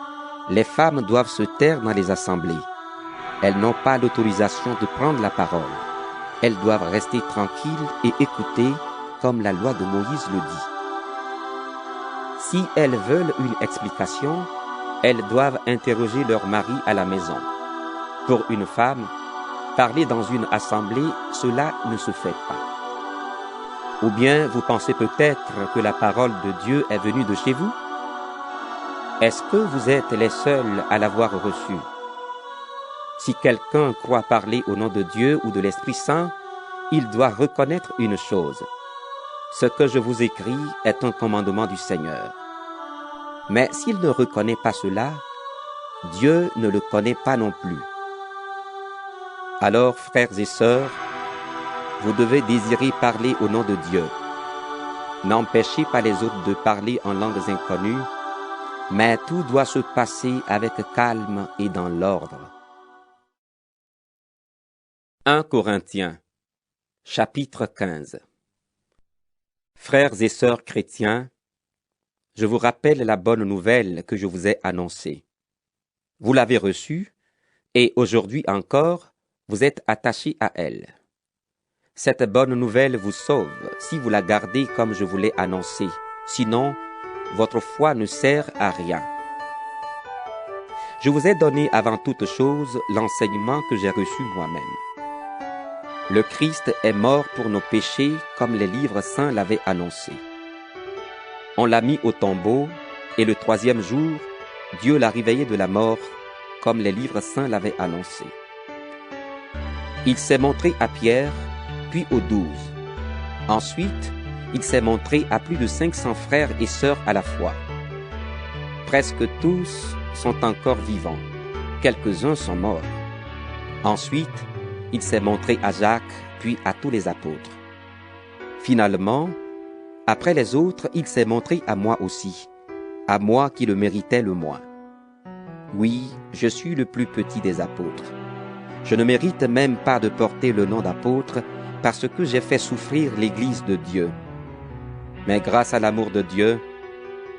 les femmes doivent se taire dans les assemblées. Elles n'ont pas l'autorisation de prendre la parole. Elles doivent rester tranquilles et écouter comme la loi de Moïse le dit. Si elles veulent une explication, elles doivent interroger leur mari à la maison. Pour une femme, parler dans une assemblée, cela ne se fait pas. Ou bien vous pensez peut-être que la parole de Dieu est venue de chez vous? Est-ce que vous êtes les seuls à l'avoir reçue? Si quelqu'un croit parler au nom de Dieu ou de l'Esprit Saint, il doit reconnaître une chose. Ce que je vous écris est un commandement du Seigneur. Mais s'il ne reconnaît pas cela, Dieu ne le connaît pas non plus. Alors, frères et sœurs, vous devez désirer parler au nom de Dieu. N'empêchez pas les autres de parler en langues inconnues, mais tout doit se passer avec calme et dans l'ordre. 1 Corinthiens, chapitre 15. Frères et sœurs chrétiens, je vous rappelle la bonne nouvelle que je vous ai annoncée. Vous l'avez reçue, et aujourd'hui encore, vous êtes attachés à elle. Cette bonne nouvelle vous sauve si vous la gardez comme je vous l'ai annoncée. Sinon, votre foi ne sert à rien. Je vous ai donné avant toute chose l'enseignement que j'ai reçu moi-même. Le Christ est mort pour nos péchés comme les livres saints l'avaient annoncé. On l'a mis au tombeau et le 3e jour, Dieu l'a réveillé de la mort comme les livres saints l'avaient annoncé. Il s'est montré à Pierre, puis aux 12. Ensuite, il s'est montré à plus de 500 frères et sœurs à la fois. Presque tous sont encore vivants. Quelques-uns sont morts. Ensuite, il s'est montré à Jacques, puis à tous les apôtres. Finalement, après les autres, il s'est montré à moi aussi, à moi qui le méritais le moins. Oui, je suis le plus petit des apôtres. Je ne mérite même pas de porter le nom d'apôtre parce que j'ai fait souffrir l'Église de Dieu. Mais grâce à l'amour de Dieu,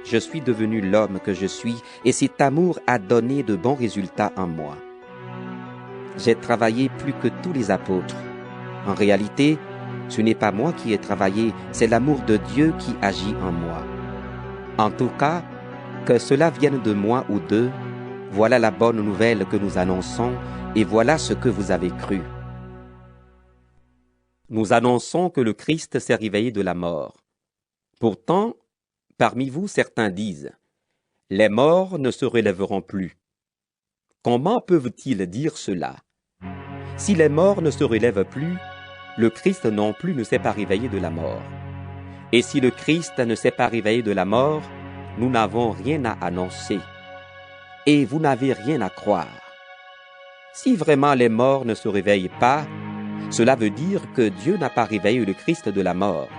je suis devenu l'homme que je suis et cet amour a donné de bons résultats en moi. J'ai travaillé plus que tous les apôtres. En réalité, ce n'est pas moi qui ai travaillé, c'est l'amour de Dieu qui agit en moi. En tout cas, que cela vienne de moi ou d'eux, voilà la bonne nouvelle que nous annonçons et voilà ce que vous avez cru. Nous annonçons que le Christ s'est réveillé de la mort. Pourtant, parmi vous, certains disent « Les morts ne se relèveront plus ». Comment peuvent-ils dire cela? Si les morts ne se relèvent plus, le Christ non plus ne s'est pas réveillé de la mort. Et si le Christ ne s'est pas réveillé de la mort, nous n'avons rien à annoncer. Et vous n'avez rien à croire. Si vraiment les morts ne se réveillent pas, cela veut dire que Dieu n'a pas réveillé le Christ de la mort.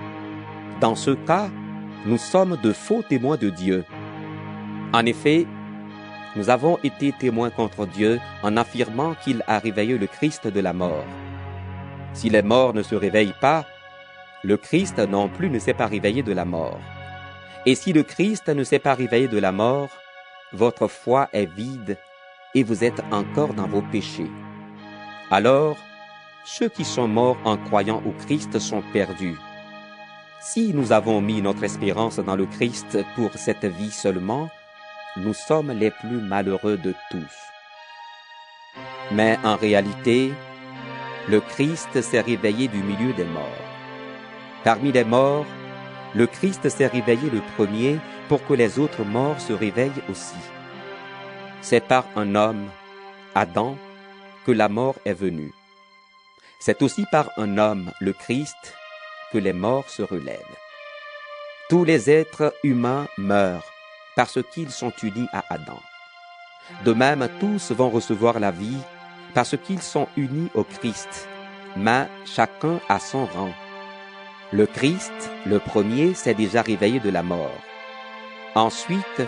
Dans ce cas, nous sommes de faux témoins de Dieu. En effet, nous avons été témoins contre Dieu en affirmant qu'il a réveillé le Christ de la mort. Si les morts ne se réveillent pas, le Christ non plus ne s'est pas réveillé de la mort. Et si le Christ ne s'est pas réveillé de la mort, votre foi est vide et vous êtes encore dans vos péchés. Alors, ceux qui sont morts en croyant au Christ sont perdus. Si nous avons mis notre espérance dans le Christ pour cette vie seulement, nous sommes les plus malheureux de tous. Mais en réalité, le Christ s'est réveillé du milieu des morts. Parmi les morts, le Christ s'est réveillé le premier pour que les autres morts se réveillent aussi. C'est par un homme, Adam, que la mort est venue. C'est aussi par un homme, le Christ, que les morts se relèvent. Tous les êtres humains meurent parce qu'ils sont unis à Adam. De même, tous vont recevoir la vie parce qu'ils sont unis au Christ, mais chacun à son rang. Le Christ, le premier, s'est déjà réveillé de la mort. Ensuite,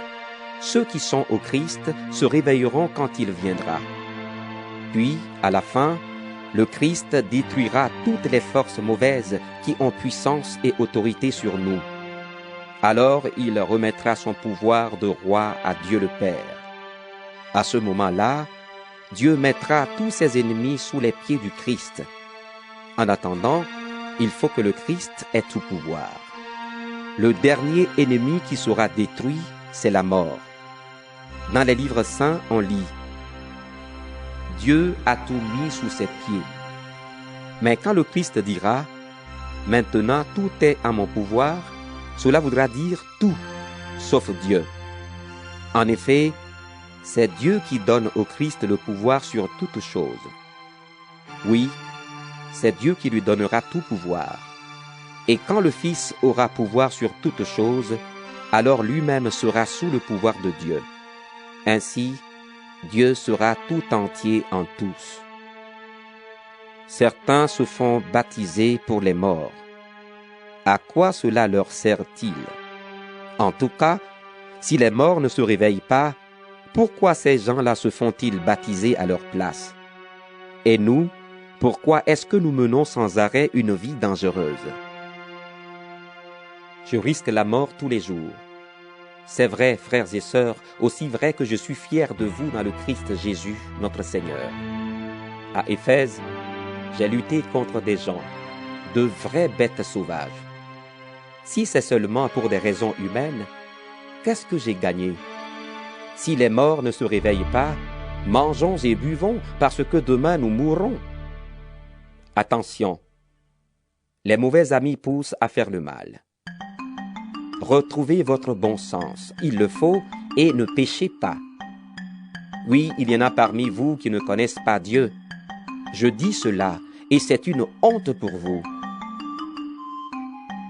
ceux qui sont au Christ se réveilleront quand il viendra. Puis, à la fin, le Christ détruira toutes les forces mauvaises qui ont puissance et autorité sur nous. Alors il remettra son pouvoir de roi à Dieu le Père. À ce moment-là, Dieu mettra tous ses ennemis sous les pieds du Christ. En attendant, il faut que le Christ ait tout pouvoir. Le dernier ennemi qui sera détruit, c'est la mort. Dans les livres saints, on lit « Dieu a tout mis sous ses pieds ». Mais quand le Christ dira « Maintenant tout est à mon pouvoir », cela voudra dire tout, sauf Dieu. En effet, c'est Dieu qui donne au Christ le pouvoir sur toutes choses. Oui, c'est Dieu qui lui donnera tout pouvoir. Et quand le Fils aura pouvoir sur toutes choses, alors lui-même sera sous le pouvoir de Dieu. Ainsi, Dieu sera tout entier en tous. Certains se font baptiser pour les morts. À quoi cela leur sert-il? En tout cas, si les morts ne se réveillent pas, pourquoi ces gens-là se font-ils baptiser à leur place? Et nous, pourquoi est-ce que nous menons sans arrêt une vie dangereuse? Je risque la mort tous les jours. C'est vrai, frères et sœurs, aussi vrai que je suis fier de vous dans le Christ Jésus, notre Seigneur. À Éphèse, j'ai lutté contre des gens, de vraies bêtes sauvages. Si c'est seulement pour des raisons humaines, qu'est-ce que j'ai gagné? Si les morts ne se réveillent pas, mangeons et buvons parce que demain nous mourrons. Attention, les mauvais amis poussent à faire le mal. Retrouvez votre bon sens, il le faut, et ne péchez pas. Oui, il y en a parmi vous qui ne connaissent pas Dieu. Je dis cela, et c'est une honte pour vous.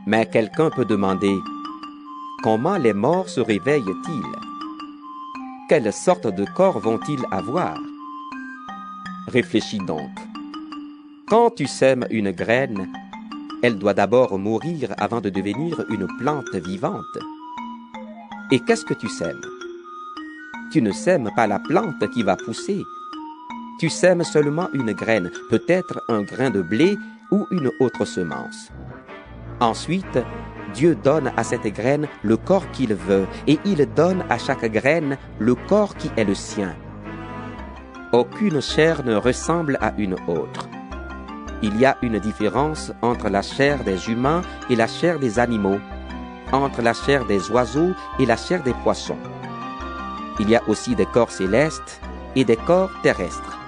Mais quelqu'un peut demander, comment les morts se réveillent-ils? Quelle sorte de corps vont-ils avoir? Réfléchis donc. Quand tu sèmes une graine, elle doit d'abord mourir avant de devenir une plante vivante. Et qu'est-ce que tu sèmes? Tu ne sèmes pas la plante qui va pousser. Tu sèmes seulement une graine, peut-être un grain de blé ou une autre semence. Ensuite, Dieu donne à cette graine le corps qu'il veut et il donne à chaque graine le corps qui est le sien. Aucune chair ne ressemble à une autre. Il y a une différence entre la chair des humains et la chair des animaux, entre la chair des oiseaux et la chair des poissons. Il y a aussi des corps célestes et des corps terrestres.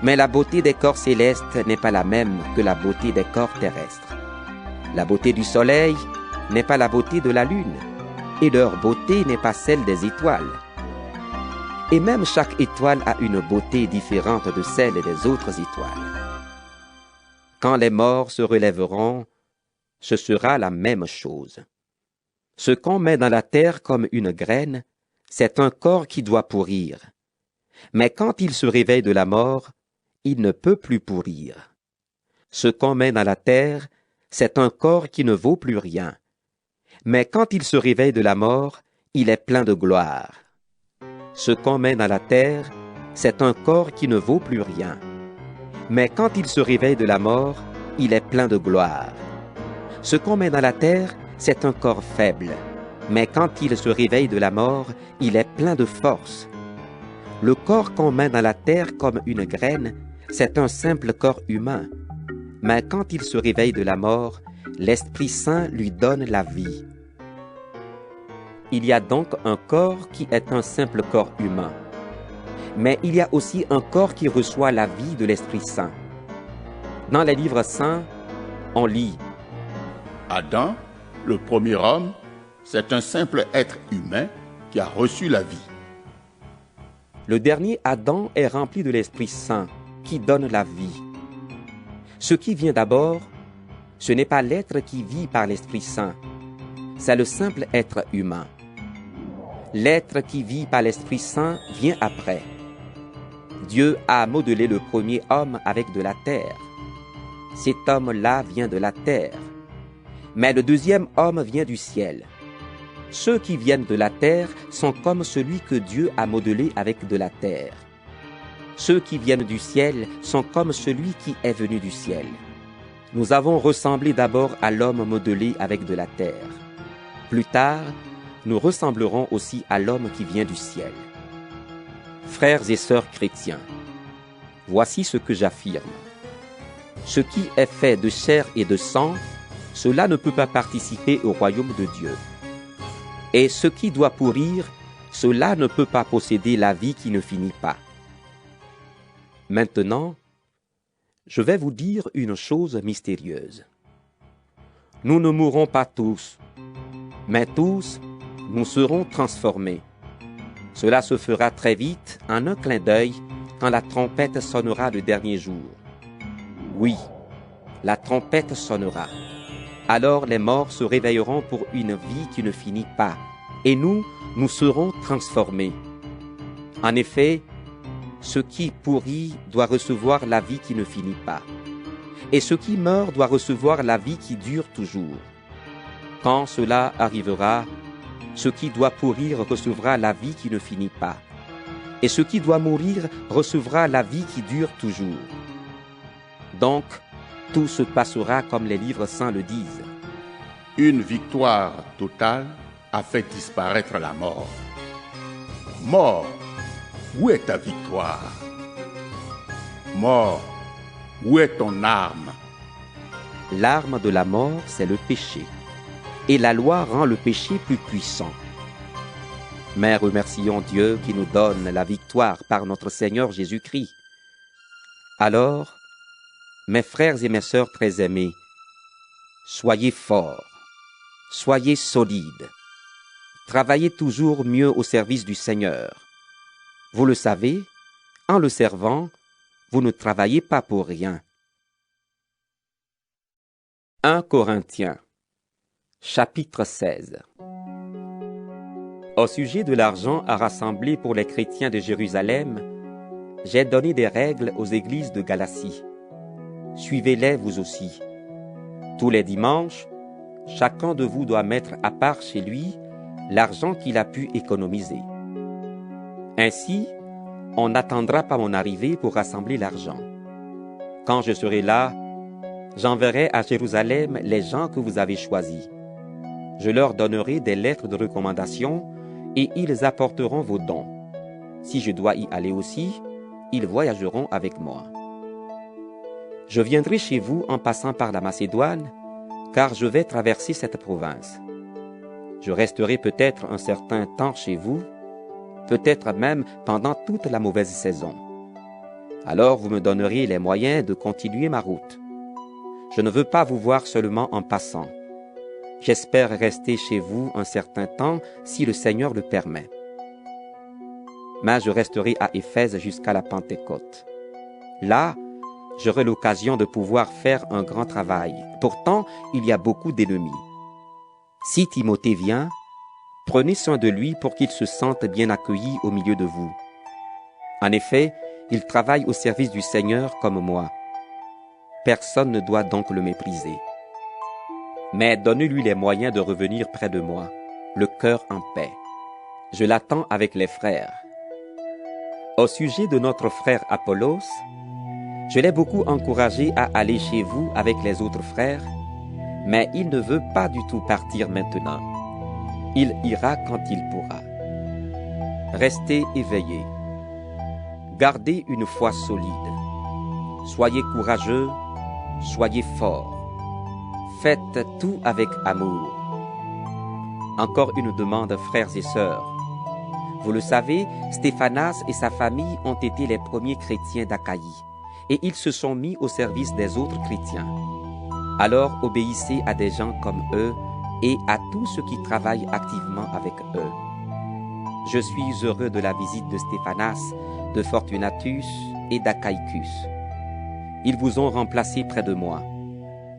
Mais la beauté des corps célestes n'est pas la même que la beauté des corps terrestres. La beauté du soleil n'est pas la beauté de la lune, et leur beauté n'est pas celle des étoiles. Et même chaque étoile a une beauté différente de celle des autres étoiles. Quand les morts se relèveront, ce sera la même chose. Ce qu'on met dans la terre comme une graine, c'est un corps qui doit pourrir. Mais quand il se réveille de la mort, il ne peut plus pourrir. Ce qu'on met dans la terre, c'est un corps qui ne vaut plus rien. Mais quand il se réveille de la mort, il est plein de gloire. Ce qu'on met dans la terre, c'est un corps qui ne vaut plus rien. Mais quand il se réveille de la mort, il est plein de gloire. Ce qu'on met dans la terre, c'est un corps faible. Mais quand il se réveille de la mort, il est plein de force. Le corps qu'on met dans la terre comme une graine, c'est un simple corps humain, mais quand il se réveille de la mort, l'Esprit Saint lui donne la vie. Il y a donc un corps qui est un simple corps humain, mais il y a aussi un corps qui reçoit la vie de l'Esprit Saint. Dans les livres saints, on lit « Adam, le premier homme, c'est un simple être humain qui a reçu la vie. » Le dernier Adam est rempli de l'Esprit Saint qui donne la vie. Ce qui vient d'abord, ce n'est pas l'être qui vit par l'Esprit Saint, c'est le simple être humain. L'être qui vit par l'Esprit Saint vient après. Dieu a modelé le premier homme avec de la terre. Cet homme-là vient de la terre. Mais le deuxième homme vient du ciel. Ceux qui viennent de la terre sont comme celui que Dieu a modelé avec de la terre. Ceux qui viennent du ciel sont comme celui qui est venu du ciel. Nous avons ressemblé d'abord à l'homme modelé avec de la terre. Plus tard, nous ressemblerons aussi à l'homme qui vient du ciel. Frères et sœurs chrétiens, voici ce que j'affirme. Ce qui est fait de chair et de sang, cela ne peut pas participer au royaume de Dieu. Et ce qui doit pourrir, cela ne peut pas posséder la vie qui ne finit pas. Maintenant, je vais vous dire une chose mystérieuse. Nous ne mourrons pas tous, mais tous, nous serons transformés. Cela se fera très vite, en un clin d'œil, quand la trompette sonnera le dernier jour. Oui, la trompette sonnera. Alors les morts se réveilleront pour une vie qui ne finit pas, et nous serons transformés. En effet, ce qui pourrit doit recevoir la vie qui ne finit pas, et ce qui meurt doit recevoir la vie qui dure toujours. Quand cela arrivera, ce qui doit pourrir recevra la vie qui ne finit pas, et ce qui doit mourir recevra la vie qui dure toujours. Donc, tout se passera comme les livres saints le disent. Une victoire totale a fait disparaître la mort. Mort, où est ta victoire? Mort, où est ton arme? L'arme de la mort, c'est le péché. Et la loi rend le péché plus puissant. Mais remercions Dieu qui nous donne la victoire par notre Seigneur Jésus-Christ. Alors, mes frères et mes sœurs très aimés, soyez forts, soyez solides, travaillez toujours mieux au service du Seigneur. Vous le savez, en le servant, vous ne travaillez pas pour rien. 1 Corinthiens Chapitre 16. Au sujet de l'argent à rassembler pour les chrétiens de Jérusalem, j'ai donné des règles aux églises de Galatie. Suivez-les vous aussi. Tous les dimanches, chacun de vous doit mettre à part chez lui l'argent qu'il a pu économiser. Ainsi, on n'attendra pas mon arrivée pour rassembler l'argent. Quand je serai là, j'enverrai à Jérusalem les gens que vous avez choisis. Je leur donnerai des lettres de recommandation et ils apporteront vos dons. Si je dois y aller aussi, ils voyageront avec moi. Je viendrai chez vous en passant par la Macédoine, car je vais traverser cette province. Je resterai peut-être un certain temps chez vous, peut-être même pendant toute la mauvaise saison. Alors vous me donnerez les moyens de continuer ma route. Je ne veux pas vous voir seulement en passant. J'espère rester chez vous un certain temps si le Seigneur le permet. Mais je resterai à Éphèse jusqu'à la Pentecôte. Là, j'aurai l'occasion de pouvoir faire un grand travail. Pourtant, il y a beaucoup d'ennemis. Si Timothée vient, prenez soin de lui pour qu'il se sente bien accueilli au milieu de vous. En effet, il travaille au service du Seigneur comme moi. Personne ne doit donc le mépriser. Mais donnez-lui les moyens de revenir près de moi, le cœur en paix. Je l'attends avec les frères. Au sujet de notre frère Apollos, je l'ai beaucoup encouragé à aller chez vous avec les autres frères, mais il ne veut pas du tout partir maintenant. Il ira quand il pourra. Restez éveillés. Gardez une foi solide. Soyez courageux, soyez forts. Faites tout avec amour. Encore une demande, frères et sœurs. Vous le savez, Stéphanas et sa famille ont été les premiers chrétiens d'Achaïe, et ils se sont mis au service des autres chrétiens. Alors obéissez à des gens comme eux et à tous ceux qui travaillent activement avec eux. Je suis heureux de la visite de Stéphanas, de Fortunatus et d'Achaïcus. Ils vous ont remplacé près de moi.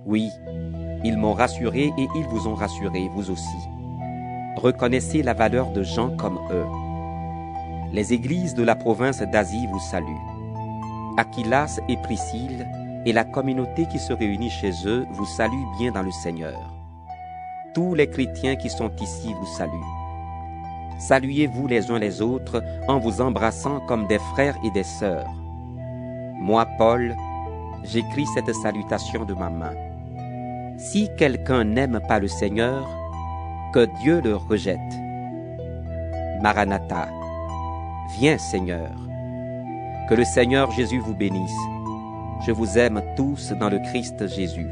Oui, ils m'ont rassuré et ils vous ont rassuré, vous aussi. Reconnaissez la valeur de gens comme eux. Les églises de la province d'Asie vous saluent. Aquilas et Priscille et la communauté qui se réunit chez eux vous saluent bien dans le Seigneur. Tous les chrétiens qui sont ici vous saluent. Saluez-vous les uns les autres en vous embrassant comme des frères et des sœurs. Moi, Paul, j'écris cette salutation de ma main. Si quelqu'un n'aime pas le Seigneur, que Dieu le rejette. Maranatha, viens Seigneur. Que le Seigneur Jésus vous bénisse. Je vous aime tous dans le Christ Jésus.